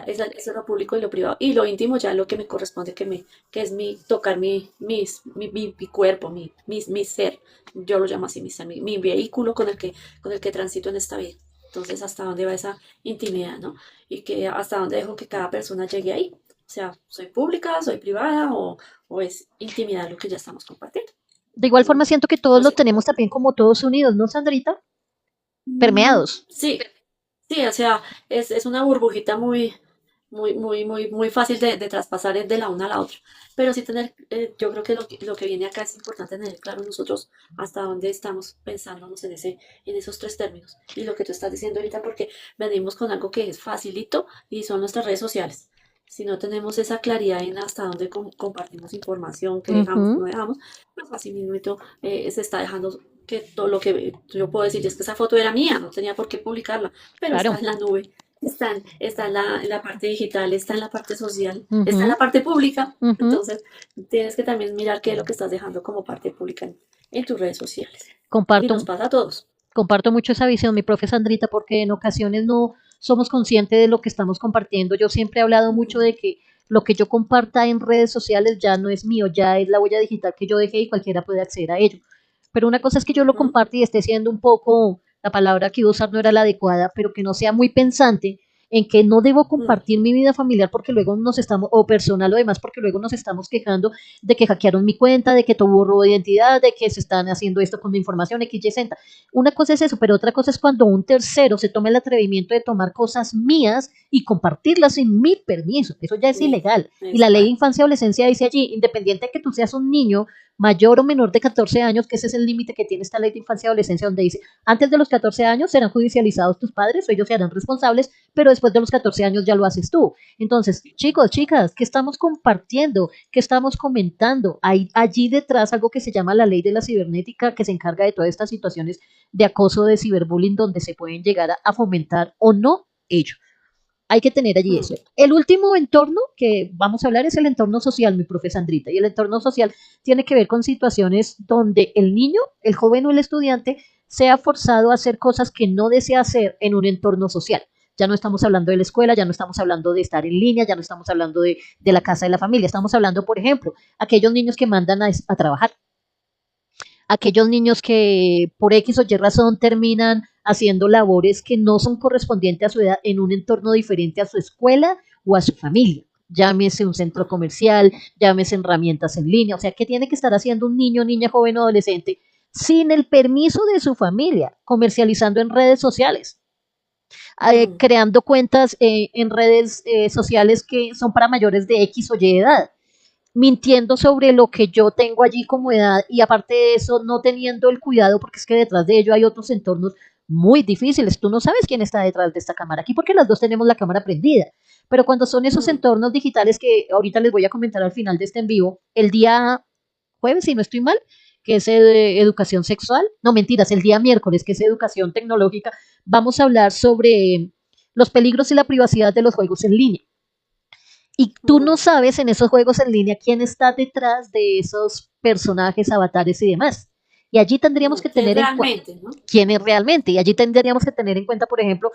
[SPEAKER 2] Eso es lo público y lo privado. Y lo íntimo ya lo que me corresponde, que es tocar mi cuerpo, mi ser. Yo lo llamo así, mi ser, mi vehículo con el que transito en esta vida. Entonces, ¿hasta dónde va esa intimidad, no? Y que hasta dónde dejo que cada persona llegue ahí. O sea, ¿soy pública, soy privada o es intimidad lo que ya estamos compartiendo?
[SPEAKER 1] De igual
[SPEAKER 2] Mm,
[SPEAKER 1] forma siento que todos
[SPEAKER 2] No
[SPEAKER 1] lo
[SPEAKER 2] sé.
[SPEAKER 1] tenemos también como todos unidos, ¿no, Sandrita? Permeados.
[SPEAKER 2] Sí, sí, o sea, es una burbujita muy fácil de traspasar de la una a la otra. Pero sí tener, yo creo que lo que viene acá es importante tener claro nosotros hasta dónde estamos pensándonos en esos tres términos. Y lo que tú estás diciendo ahorita, porque venimos con algo que es facilito y son nuestras redes sociales. Si no tenemos esa claridad en hasta dónde compartimos información, que dejamos, no
[SPEAKER 1] Ujú,
[SPEAKER 2] dejamos, pues así mismo se está dejando que todo lo que yo puedo decir es que esa foto era mía, no tenía por qué publicarla, pero está
[SPEAKER 1] claro.
[SPEAKER 2] en la nube, está en la parte digital, está en la parte social, está en la
[SPEAKER 1] Ujú,
[SPEAKER 2] parte pública.
[SPEAKER 1] ujú.
[SPEAKER 2] Entonces, tienes que también mirar qué es lo que estás dejando como parte pública en tus redes sociales. Y
[SPEAKER 1] Comparto,
[SPEAKER 2] nos pasa a todos.
[SPEAKER 1] comparto mucho esa visión, mi profe Sandrita, porque en ocasiones no somos conscientes de lo que estamos compartiendo. Yo siempre he hablado mucho
[SPEAKER 2] Ujú,
[SPEAKER 1] de que lo que yo comparta en redes sociales ya no es mío, ya es la huella digital que yo dejé y cualquiera puede acceder a ello. Pero una cosa es que yo lo
[SPEAKER 2] ujú,
[SPEAKER 1] comparte y esté siendo un poco, la palabra que iba a usar no era la adecuada, pero que no sea muy pensante en que no debo
[SPEAKER 2] mm,
[SPEAKER 1] compartir mi vida familiar porque luego nos estamos, o personal o demás, porque luego nos estamos quejando de que hackearon mi cuenta, de que tuvo robo de identidad, de que se están haciendo esto con mi información, X, Y, Z. Una cosa es eso, pero otra cosa es cuando un tercero se toma el atrevimiento de tomar cosas mías y compartirlas sin mi permiso. Eso ya es
[SPEAKER 2] sí,
[SPEAKER 1] ilegal. Y la ley de
[SPEAKER 2] exacto.
[SPEAKER 1] infancia y adolescencia dice allí, independiente de que tú seas un niño mayor o menor de 14 años, que ese es el límite que tiene esta ley de infancia y adolescencia, donde dice, antes de los 14 años serán judicializados tus padres o ellos se harán responsables, pero después de los 14 años ya lo haces tú. Entonces, chicos, chicas, ¿qué estamos compartiendo? ¿Qué estamos comentando? Hay allí detrás algo que se llama la ley de la cibernética, que se encarga de todas estas situaciones de acoso, de ciberbullying, donde se pueden llegar a fomentar o no ello. Hay que tener allí
[SPEAKER 2] Mm,
[SPEAKER 1] eso. El último entorno que vamos a hablar es el entorno social, mi profe Sandrita. Y el entorno social tiene que ver con situaciones donde el niño, el joven o el estudiante sea forzado a hacer cosas que no desea hacer en un entorno social. Ya no estamos hablando de la escuela, ya no estamos hablando de estar en línea, ya no estamos hablando de la casa de la familia. Estamos hablando, por ejemplo, aquellos niños que mandan a trabajar, aquellos niños que por X o Y razón terminan haciendo labores que no son correspondientes a su edad en un entorno diferente a su escuela o a su familia. Llámese un centro
[SPEAKER 2] ah,
[SPEAKER 1] comercial, llámese herramientas en línea, o sea, ¿qué tiene que estar haciendo un niño, niña, joven o adolescente sin el permiso de su familia, comercializando en redes sociales,
[SPEAKER 2] mm,
[SPEAKER 1] creando cuentas en redes sociales que son para mayores de X o Y edad? Mintiendo sobre lo que yo tengo allí como edad y aparte de eso no teniendo el cuidado porque es que detrás de ello hay otros entornos muy difíciles. Tú no sabes quién está detrás de esta cámara aquí porque las dos tenemos la cámara prendida. Pero cuando son esos
[SPEAKER 2] mm,
[SPEAKER 1] entornos digitales que ahorita les voy a comentar al final de este en vivo, el día jueves, si no estoy mal, que es educación sexual, no mentiras, el día miércoles, que es educación tecnológica, vamos a hablar sobre los peligros y la privacidad de los juegos en línea. Y tú no
[SPEAKER 2] mm.
[SPEAKER 1] sabes en esos juegos en línea quién está detrás de esos personajes, avatares y demás. Y allí tendríamos que
[SPEAKER 2] Que es
[SPEAKER 1] tener en cuenta
[SPEAKER 2] realmente, ¿no?
[SPEAKER 1] quién es realmente. Y allí tendríamos que tener en cuenta, por ejemplo,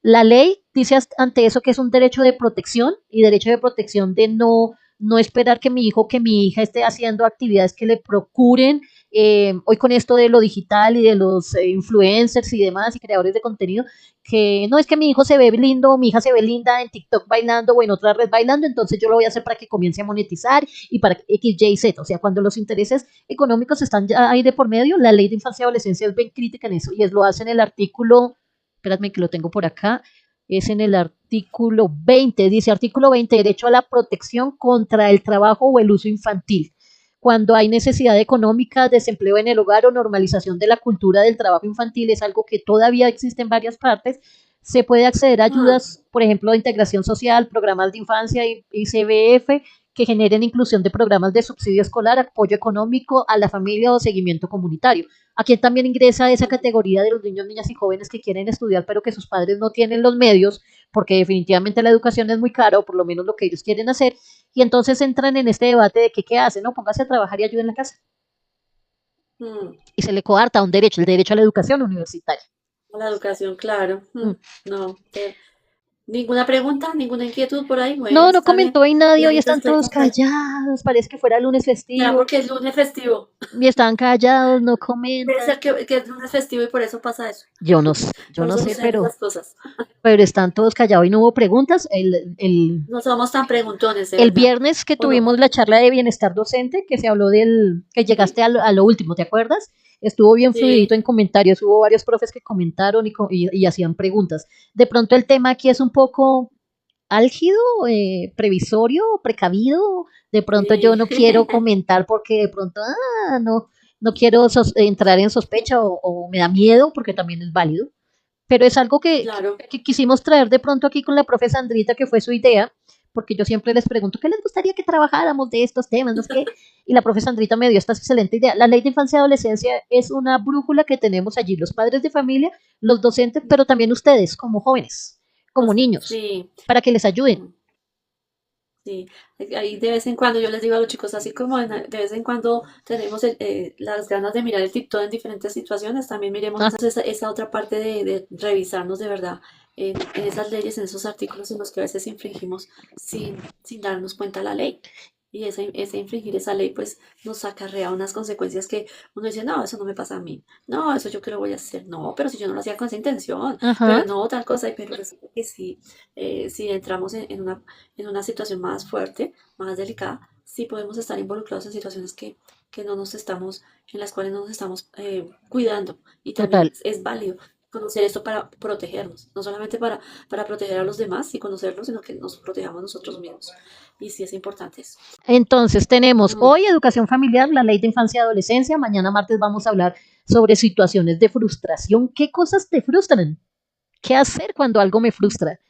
[SPEAKER 1] la ley dice ante eso que es un derecho de protección y derecho de protección de no esperar que mi hijo, que mi hija esté haciendo actividades que le procuren. Hoy con esto de lo digital y de los influencers y demás y creadores de contenido, que no es que mi hijo se ve lindo, mi hija se ve linda en TikTok bailando o en otra red bailando, entonces yo lo voy a hacer para que comience a monetizar y para X, Y, Z. O sea, cuando los intereses económicos están ya ahí de por medio, la ley de infancia y adolescencia es bien crítica en eso y es lo hace en el artículo, espérame que lo tengo por acá, es en el artículo 20, dice artículo 20, derecho a la protección contra el trabajo o el uso infantil cuando hay necesidad económica, desempleo en el hogar o normalización de la cultura del trabajo infantil, es algo que todavía existe en varias partes. Se puede acceder a
[SPEAKER 2] Ah,
[SPEAKER 1] ayudas, por ejemplo, de integración social, programas de infancia y CBF, que generen inclusión de programas de subsidio escolar, apoyo económico a la familia o seguimiento comunitario. Aquí también ingresa esa
[SPEAKER 2] mm,
[SPEAKER 1] categoría de los niños, niñas y jóvenes que quieren estudiar, pero que sus padres no tienen los medios, porque definitivamente la educación es muy cara, o por lo menos lo que ellos quieren hacer, y entonces entran en este debate de que qué hace, ¿no? Póngase a trabajar y ayude en la casa.
[SPEAKER 2] mm.
[SPEAKER 1] Y se le coarta un derecho, el derecho a la educación universitaria.
[SPEAKER 2] La educación, claro.
[SPEAKER 1] Mm.
[SPEAKER 2] No, ¿Ninguna pregunta? ¿Ninguna inquietud por ahí? Bueno,
[SPEAKER 1] No, no
[SPEAKER 2] está bien.
[SPEAKER 1] comentó hoy nadie,
[SPEAKER 2] La
[SPEAKER 1] hoy
[SPEAKER 2] gente
[SPEAKER 1] están
[SPEAKER 2] está en
[SPEAKER 1] todos
[SPEAKER 2] casa.
[SPEAKER 1] callados, parece que fuera lunes
[SPEAKER 2] ¿Será
[SPEAKER 1] festivo,
[SPEAKER 2] porque es lunes festivo?
[SPEAKER 1] y están callados, no
[SPEAKER 2] Debe
[SPEAKER 1] comentan.
[SPEAKER 2] ser que es lunes festivo y por eso pasa eso.
[SPEAKER 1] Yo
[SPEAKER 2] Por
[SPEAKER 1] no
[SPEAKER 2] eso
[SPEAKER 1] sé,
[SPEAKER 2] suceden esas cosas.
[SPEAKER 1] pero están todos callados y no hubo preguntas.
[SPEAKER 2] No somos tan preguntones, de
[SPEAKER 1] El
[SPEAKER 2] verdad.
[SPEAKER 1] viernes que
[SPEAKER 2] ¿O no?
[SPEAKER 1] tuvimos la charla de bienestar docente, que se habló que
[SPEAKER 2] Sí,
[SPEAKER 1] llegaste a lo último, ¿te acuerdas? Estuvo bien fluidito
[SPEAKER 2] sí.
[SPEAKER 1] en comentarios, hubo varios profes que comentaron y hacían preguntas. De pronto el tema aquí es un poco álgido, previsorio, precavido. De pronto yo
[SPEAKER 2] Sí.
[SPEAKER 1] no quiero comentar porque de pronto, no, no quiero entrar en sospecha o me da miedo porque también es válido. Pero es algo
[SPEAKER 2] Claro.
[SPEAKER 1] que quisimos traer de pronto aquí con la profe Sandrita, que fue su idea, porque yo siempre les pregunto, ¿qué les gustaría que trabajáramos de estos temas? No sé qué. Y la profe Sandrita me dio esta excelente idea. La ley de infancia y adolescencia es una brújula que tenemos allí, los padres de familia, los docentes, pero también ustedes como jóvenes, como niños,
[SPEAKER 2] Sí.
[SPEAKER 1] para que les ayuden.
[SPEAKER 2] Mm, sí. Ahí de vez en cuando yo les digo a los chicos, así como de vez en cuando tenemos las ganas de mirar el TikTok en diferentes situaciones, también miremos
[SPEAKER 1] Ah,
[SPEAKER 2] esa otra parte de revisarnos de verdad en esas leyes, en esos artículos en los que a veces infringimos sin darnos cuenta la ley. Y ese infringir esa ley pues nos acarrea unas consecuencias que uno dice, no, eso no me pasa a mí, no, eso yo que lo voy a hacer, no, pero si yo no lo hacía con esa intención,
[SPEAKER 1] ajá,
[SPEAKER 2] pero no, tal cosa, pero resulta que sí, si entramos en una situación más fuerte, más delicada, sí podemos estar involucrados en situaciones que no nos estamos, en las cuales no nos estamos cuidando. Y también
[SPEAKER 1] total.
[SPEAKER 2] es válido conocer esto para protegernos, no solamente para proteger a los demás y conocerlos, sino que nos protejamos nosotros mismos. Y sí es importante eso.
[SPEAKER 1] Entonces tenemos
[SPEAKER 2] Mm,
[SPEAKER 1] hoy educación familiar, la ley de infancia y adolescencia. Mañana martes vamos a hablar sobre situaciones de frustración. ¿Qué cosas te frustran? ¿Qué hacer cuando algo me frustra?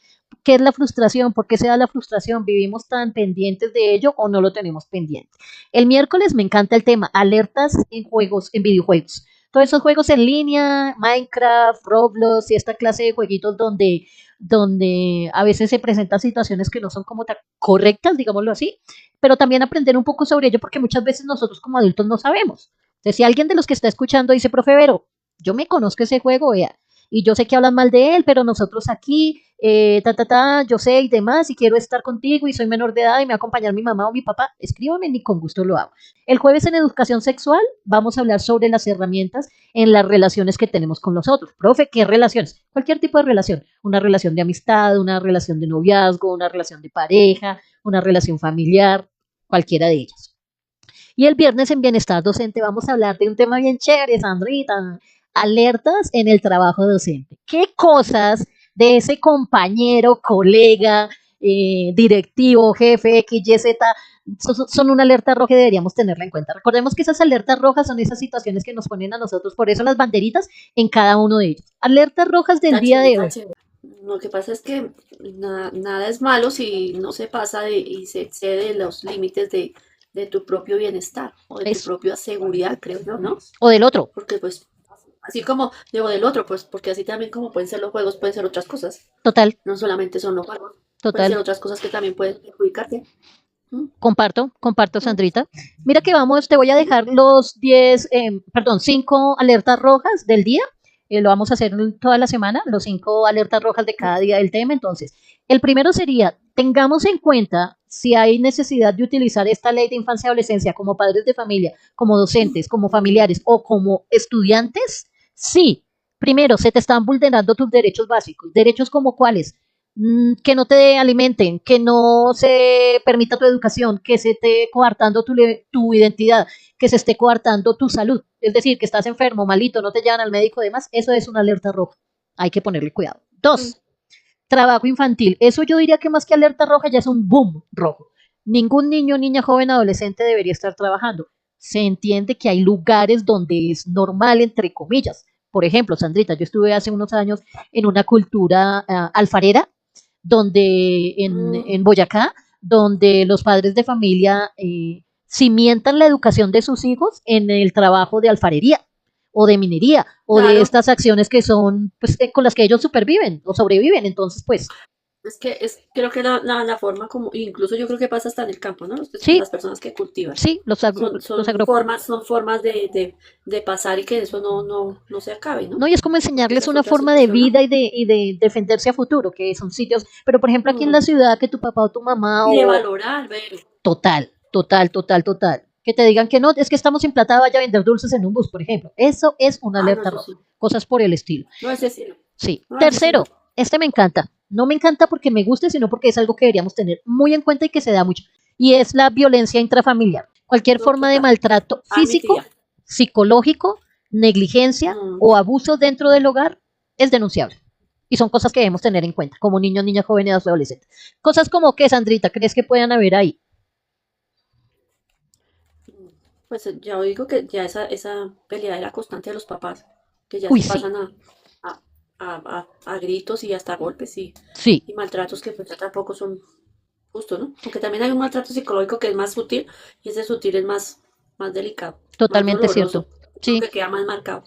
[SPEAKER 1] ¿Qué es la frustración? ¿Por qué se da la frustración? ¿Vivimos tan pendientes de ello o no lo tenemos pendiente? El miércoles me encanta el tema, alertas en juegos, en videojuegos. Todos esos juegos en línea, Minecraft, Roblox y esta clase de jueguitos donde a veces se presentan situaciones que no son como tan correctas, digámoslo así, pero también aprender un poco sobre ello porque muchas veces nosotros como adultos no sabemos. Entonces, si alguien de los que está escuchando dice, profe Vero, yo me conozco ese juego, vea, y yo sé que hablan mal de él, pero nosotros aquí, yo sé y demás, y quiero estar contigo y soy menor de edad y me va a acompañar mi mamá o mi papá, escríbame y con gusto lo hago. El jueves en educación sexual vamos a hablar sobre las herramientas en las relaciones que tenemos con los otros. Profe, ¿qué relaciones? Cualquier tipo de relación, una relación de amistad, una relación de noviazgo, una relación de pareja, una relación familiar, cualquiera de ellas. Y el viernes en Bienestar Docente vamos a hablar de un tema bien chévere, Sandrita, alertas en el trabajo docente. ¿Qué cosas de ese compañero, colega, directivo, jefe, X, Y, Z, son una alerta roja y deberíamos tenerla en cuenta? Recordemos que esas alertas rojas son esas situaciones que nos ponen a nosotros, por eso las banderitas en cada uno de ellos. Alertas rojas del
[SPEAKER 2] está
[SPEAKER 1] día
[SPEAKER 2] chévere,
[SPEAKER 1] de
[SPEAKER 2] está
[SPEAKER 1] hoy.
[SPEAKER 2] chévere. Lo que pasa es que nada es malo si no se pasa y se excede los límites de tu propio bienestar o de tu
[SPEAKER 1] Eso.
[SPEAKER 2] propia seguridad, creo yo, ¿no?
[SPEAKER 1] O del otro.
[SPEAKER 2] Porque pues, así como digo del otro, pues porque así también como pueden ser los juegos, pueden ser otras cosas.
[SPEAKER 1] Total,
[SPEAKER 2] No solamente son los juegos, pueden ser
[SPEAKER 1] total.
[SPEAKER 2] otras cosas que también pueden perjudicarte. ¿Mm?
[SPEAKER 1] Comparto,
[SPEAKER 2] ¿Mm?
[SPEAKER 1] Sandrita. Mira que vamos, te voy a
[SPEAKER 2] ¿Mm?
[SPEAKER 1] dejar los 10, perdón, 5 alertas rojas del día. Lo vamos a hacer toda la semana, los 5 alertas rojas de cada día del tema. Entonces, el primero sería, tengamos en cuenta si hay necesidad de utilizar esta ley de infancia y adolescencia como padres de familia, como docentes, como
[SPEAKER 2] Mm,
[SPEAKER 1] familiares o como estudiantes. Sí, primero, se te están vulnerando tus derechos básicos. ¿Derechos como cuáles? Que no te alimenten, que no se permita tu educación, que se esté coartando tu identidad, que se esté coartando tu salud. Es decir, que estás enfermo, malito, no te llevan al médico y demás. Eso es una alerta roja. Hay que ponerle cuidado.
[SPEAKER 2] mm,
[SPEAKER 1] Dos, trabajo infantil. Eso yo diría que más que alerta roja ya es un boom rojo. Ningún niño, niña, joven, adolescente debería estar trabajando. Se entiende que hay lugares donde es normal, entre comillas. Por ejemplo, Sandrita, yo estuve hace unos años en una cultura alfarera donde
[SPEAKER 2] mm.
[SPEAKER 1] en Boyacá, donde los padres de familia cimientan la educación de sus hijos en el trabajo de alfarería o de minería o de
[SPEAKER 2] Claro,
[SPEAKER 1] estas acciones que son pues, con las que ellos superviven o sobreviven. Entonces, pues,
[SPEAKER 2] Creo que la forma como, incluso yo creo que pasa hasta en el campo, ¿no?
[SPEAKER 1] Sí,
[SPEAKER 2] Las personas que cultivan.
[SPEAKER 1] sí, los agro.
[SPEAKER 2] Son formas de pasar y que eso no se acabe, ¿no?
[SPEAKER 1] No, y es como
[SPEAKER 2] Porque esa
[SPEAKER 1] enseñarles
[SPEAKER 2] es
[SPEAKER 1] una
[SPEAKER 2] otra
[SPEAKER 1] forma de
[SPEAKER 2] situación, ¿no?
[SPEAKER 1] vida y de defenderse a futuro, que son sitios, pero por ejemplo aquí en la
[SPEAKER 2] Mm.
[SPEAKER 1] ciudad, que tu papá o tu mamá
[SPEAKER 2] Y de
[SPEAKER 1] o
[SPEAKER 2] valorar, ver.
[SPEAKER 1] total, total, total, total, que te digan que no, es que estamos sin plata, vaya a vender dulces en un bus, por ejemplo. Eso es una
[SPEAKER 2] Ah, no,
[SPEAKER 1] alerta
[SPEAKER 2] eso
[SPEAKER 1] roja,
[SPEAKER 2] sí.
[SPEAKER 1] cosas por el estilo.
[SPEAKER 2] No, ese sí no.
[SPEAKER 1] Sí.
[SPEAKER 2] No, ese sí
[SPEAKER 1] Tercero,
[SPEAKER 2] no.
[SPEAKER 1] este me encanta. No me encanta porque me guste, sino porque es algo que deberíamos tener muy en cuenta y que se da mucho. Y es la violencia intrafamiliar. Cualquier
[SPEAKER 2] No,
[SPEAKER 1] forma de
[SPEAKER 2] total.
[SPEAKER 1] maltrato
[SPEAKER 2] Ah, mi
[SPEAKER 1] físico,
[SPEAKER 2] tía.
[SPEAKER 1] psicológico, negligencia
[SPEAKER 2] Mm.
[SPEAKER 1] o abuso dentro del hogar es denunciable. Y son cosas que debemos tener en cuenta, como niños, niñas, jóvenes, adolescentes. Cosas como que, Sandrita, ¿crees que puedan haber ahí?
[SPEAKER 2] Pues ya digo que ya esa pelea era constante de los papás, que ya
[SPEAKER 1] Uy,
[SPEAKER 2] se
[SPEAKER 1] sí,
[SPEAKER 2] pasan a gritos y hasta golpes
[SPEAKER 1] sí,
[SPEAKER 2] y maltratos que pues ya tampoco son justos, ¿no? Porque también hay un maltrato psicológico que es más sutil y ese sutil es más delicado, más
[SPEAKER 1] totalmente cierto.
[SPEAKER 2] doloroso,
[SPEAKER 1] Sí,
[SPEAKER 2] porque queda más marcado.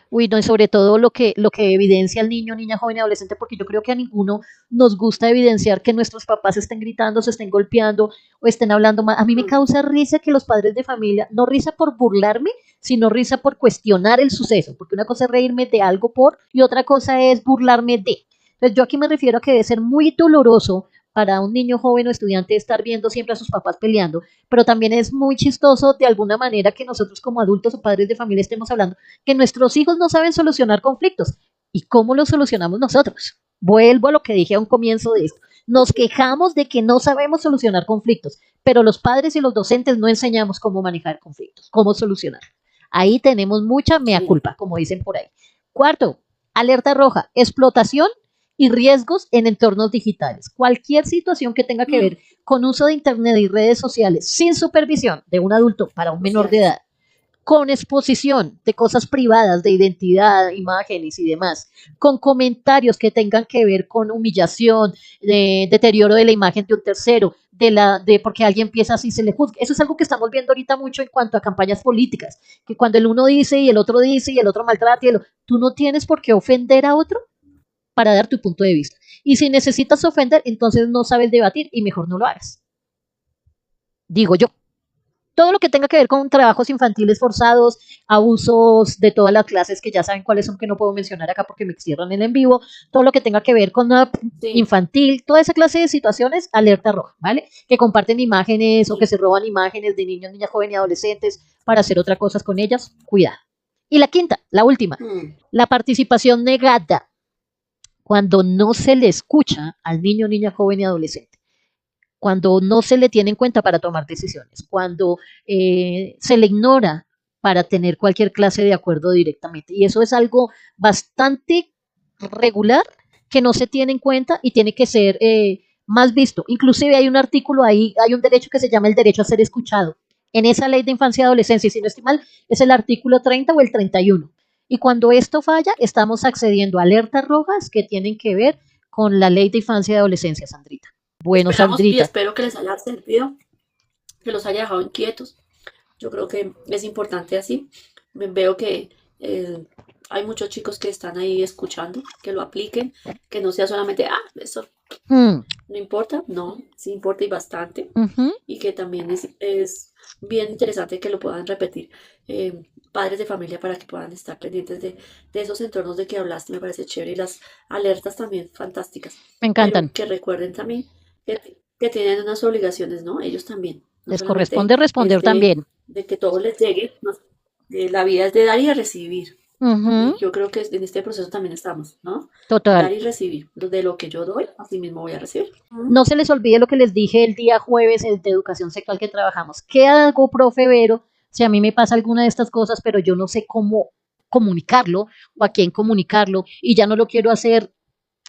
[SPEAKER 1] uy, no, y sobre todo lo que evidencia el niño, niña, joven y adolescente, porque yo creo que a ninguno nos gusta evidenciar que nuestros papás estén gritando, se estén golpeando o estén hablando mal. A mí me
[SPEAKER 2] Mm,
[SPEAKER 1] causa risa que los padres de familia, no risa por burlarme, sino risa por cuestionar el suceso, porque una cosa es reírme de algo por y otra cosa es burlarme de. Entonces yo aquí me refiero a que debe ser muy doloroso para un niño joven o estudiante estar viendo siempre a sus papás peleando, pero también es muy chistoso de alguna manera que nosotros como adultos o padres de familia estemos hablando que nuestros hijos no saben solucionar conflictos. ¿Y cómo los solucionamos nosotros? Vuelvo a lo que dije a un comienzo de esto. Nos quejamos de que no sabemos solucionar conflictos, pero los padres y los docentes no enseñamos cómo manejar conflictos, cómo solucionar. Ahí tenemos mucha mea
[SPEAKER 2] sí.
[SPEAKER 1] culpa, como dicen por ahí. Cuarto, alerta roja, explotación y riesgos en entornos digitales. Cualquier situación que tenga que
[SPEAKER 2] Mm,
[SPEAKER 1] ver con uso de Internet y redes sociales sin supervisión de un adulto para un menor de
[SPEAKER 2] sociales.
[SPEAKER 1] edad, con exposición de cosas privadas, de identidad, imágenes y demás, con comentarios que tengan que ver con humillación, de deterioro de la imagen de un tercero, de porque alguien piensa así se le juzga. Eso es algo que estamos viendo ahorita mucho en cuanto a campañas políticas, que cuando el uno dice y el otro dice y el otro maltrata, tú no tienes por qué ofender a otro para dar tu punto de vista. Y si necesitas ofender, entonces no sabes debatir y mejor no lo hagas. Digo yo. Todo lo que tenga que ver con trabajos infantiles forzados, abusos de todas las clases que ya saben cuáles son que no puedo mencionar acá porque me cierran el en vivo, todo lo que tenga que ver con
[SPEAKER 2] Sí,
[SPEAKER 1] infantil, toda esa clase de situaciones, alerta roja, ¿vale? Que comparten imágenes o que
[SPEAKER 2] sí.
[SPEAKER 1] se roban imágenes de niños, niñas, jóvenes y adolescentes para hacer otras cosas con ellas, cuidado. Y la quinta, la última,
[SPEAKER 2] Mm,
[SPEAKER 1] la participación negada cuando no se le escucha al niño, niña, joven y adolescente cuando no se le tiene en cuenta para tomar decisiones, cuando se le ignora para tener cualquier clase de acuerdo directamente. Y eso es algo bastante regular que no se tiene en cuenta y tiene que ser más visto. Inclusive hay un artículo ahí, hay un derecho que se llama el derecho a ser escuchado. En esa ley de infancia y adolescencia, y si no estoy mal, es el artículo 30 o el 31. Y cuando esto falla, estamos accediendo a alertas rojas que tienen que ver con la ley de infancia y adolescencia, Sandrita. Bueno,
[SPEAKER 2] esperamos y
[SPEAKER 1] Sandrita,
[SPEAKER 2] espero que les haya servido, que los haya dejado inquietos. Yo creo que es importante así. Veo que eh, hay muchos chicos que están ahí escuchando, que lo apliquen, que no sea solamente, eso
[SPEAKER 1] mm,
[SPEAKER 2] no importa, no, sí importa y bastante.
[SPEAKER 1] ujú,
[SPEAKER 2] Y que también es bien interesante que lo puedan repetir padres de familia para que puedan estar pendientes de esos entornos de que hablaste, me parece chévere. Y las alertas también fantásticas,
[SPEAKER 1] me
[SPEAKER 2] pero
[SPEAKER 1] encantan.
[SPEAKER 2] que recuerden también que tienen unas obligaciones, ¿no? Ellos también, no
[SPEAKER 1] Les
[SPEAKER 2] solamente
[SPEAKER 1] corresponde
[SPEAKER 2] es
[SPEAKER 1] responder también.
[SPEAKER 2] de que todo les llegue, no, la vida es de dar y de recibir. Y
[SPEAKER 1] Ujú,
[SPEAKER 2] yo creo que en este proceso también estamos, ¿no?
[SPEAKER 1] total.
[SPEAKER 2] Dar y recibir. De lo que yo doy, así mismo voy a recibir.
[SPEAKER 1] No se les olvide lo que les dije el día jueves de educación sexual que trabajamos. ¿Qué hago, profe Vero, si a mí me pasa alguna de estas cosas, pero yo no sé cómo comunicarlo o a quién comunicarlo y ya no lo quiero hacer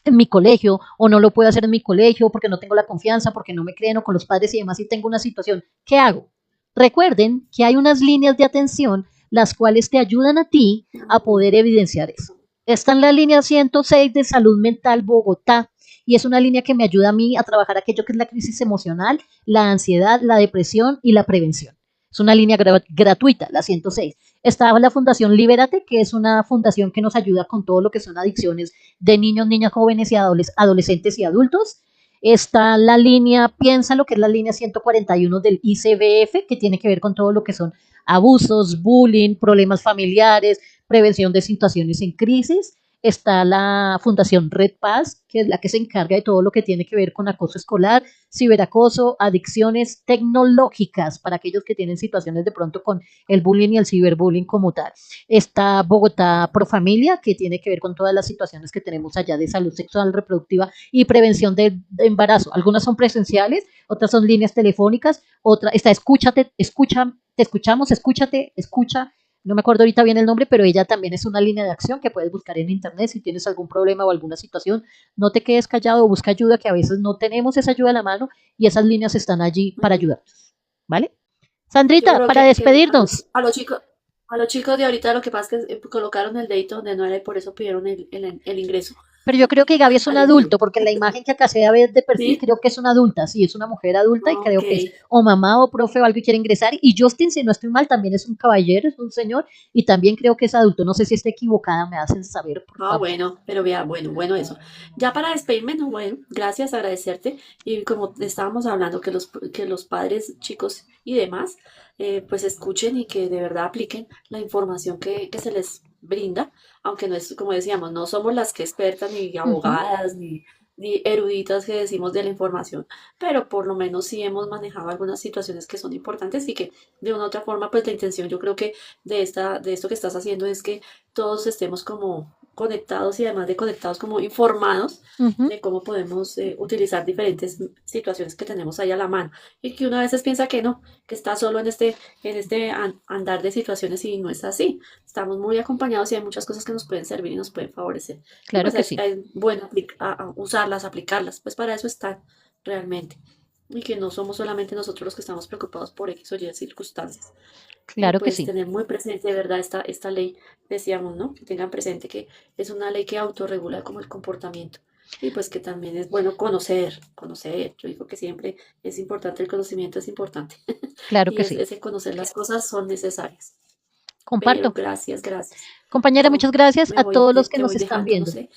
[SPEAKER 1] en mi colegio o no lo puedo hacer en mi colegio porque no tengo la confianza, porque no me creen o con los padres y demás y tengo una situación? ¿Qué hago? Recuerden que hay unas líneas de atención las cuales te ayudan a ti a
[SPEAKER 2] Mm,
[SPEAKER 1] poder evidenciar eso. Está en la línea 106 de Salud Mental Bogotá y es una línea que me ayuda a mí a trabajar aquello que es la crisis emocional, la ansiedad, la depresión y la prevención. Es una línea gratuita, la 106. Está la Fundación Libérate, que es una fundación que nos ayuda con todo lo que son adicciones de niños, niñas, jóvenes y adolescentes y adultos. Está la línea, piensa lo que es la línea 141 del ICBF, que tiene que ver con todo lo que son abusos, bullying, problemas familiares, prevención de situaciones en crisis. Está la Fundación Red Paz, que es la que se encarga de todo lo que tiene que ver con acoso escolar, ciberacoso, adicciones tecnológicas para aquellos que tienen situaciones de pronto con el bullying y el ciberbullying como tal. Está Bogotá Pro Familia, que tiene que ver con todas las situaciones que tenemos allá de salud sexual reproductiva y prevención de embarazo. Algunas son presenciales, otras son líneas telefónicas, otra está Escúchate, escucha, te escuchamos, escúchate, escucha. No me acuerdo ahorita bien el nombre, pero ella también es una línea de acción que puedes buscar en internet si tienes algún problema o alguna situación. No te quedes callado, busca ayuda, que a veces no tenemos esa ayuda a la mano y esas líneas están allí para
[SPEAKER 2] Ujú.
[SPEAKER 1] ayudarnos. ¿Vale?
[SPEAKER 2] Yo
[SPEAKER 1] Sandrita,
[SPEAKER 2] creo
[SPEAKER 1] para
[SPEAKER 2] que
[SPEAKER 1] despedirnos,
[SPEAKER 2] a los chicos de ahorita lo que pasa es que colocaron el dedito donde no era y por eso pidieron el ingreso
[SPEAKER 1] pero yo creo que Gaby es un
[SPEAKER 2] al INVIMA.
[SPEAKER 1] adulto, porque la imagen que acá se ve de perfil
[SPEAKER 2] ¿Sí?
[SPEAKER 1] creo que es una adulta, sí, es una mujer adulta y
[SPEAKER 2] Ok.
[SPEAKER 1] creo que es o mamá o profe o algo y quiere ingresar. Y Justin, si no estoy mal, también es un caballero, es un señor y también creo que es adulto. No sé si esté equivocada, me hacen saber, por
[SPEAKER 2] Ah,
[SPEAKER 1] favor.
[SPEAKER 2] bueno, pero vea, bueno eso. Ya para despedirme, no, bueno, gracias, agradecerte. Y como estábamos hablando, que los padres, chicos y demás, pues escuchen y que de verdad apliquen la información que se les brinda, aunque no es, como decíamos, no somos las que expertas, ni
[SPEAKER 1] Ujú,
[SPEAKER 2] abogadas, ni eruditas que decimos de la información, pero por lo menos sí hemos manejado algunas situaciones que son importantes y que de una u otra forma, pues la intención yo creo que de esto que estás haciendo es que todos estemos como conectados y además de conectados como informados
[SPEAKER 1] ujú.
[SPEAKER 2] de cómo podemos utilizar diferentes situaciones que tenemos ahí a la mano y que uno a veces piensa que no, que está solo en este andar de situaciones y no es así. Estamos muy acompañados y hay muchas cosas que nos pueden servir y nos pueden favorecer. Y
[SPEAKER 1] Claro
[SPEAKER 2] pues
[SPEAKER 1] que sí,
[SPEAKER 2] es bueno a usarlas, aplicarlas, pues para eso están realmente. Y que no somos solamente nosotros los que estamos preocupados por X o Y circunstancias. Y
[SPEAKER 1] claro que
[SPEAKER 2] pues
[SPEAKER 1] sí,
[SPEAKER 2] tener muy presente de verdad esta ley, decíamos, ¿no? Que tengan presente que es una ley que autorregula como el comportamiento. Y pues que también es bueno conocer. Yo digo que siempre es importante, el conocimiento es importante.
[SPEAKER 1] claro
[SPEAKER 2] Y
[SPEAKER 1] que sí.
[SPEAKER 2] ese conocer las cosas son necesarias.
[SPEAKER 1] Comparto.
[SPEAKER 2] Pero gracias, gracias.
[SPEAKER 1] Compañera,
[SPEAKER 2] Yo
[SPEAKER 1] muchas gracias
[SPEAKER 2] me
[SPEAKER 1] a
[SPEAKER 2] voy,
[SPEAKER 1] todos los que
[SPEAKER 2] te
[SPEAKER 1] nos
[SPEAKER 2] voy
[SPEAKER 1] están
[SPEAKER 2] dejando, no
[SPEAKER 1] viendo.
[SPEAKER 2] sé.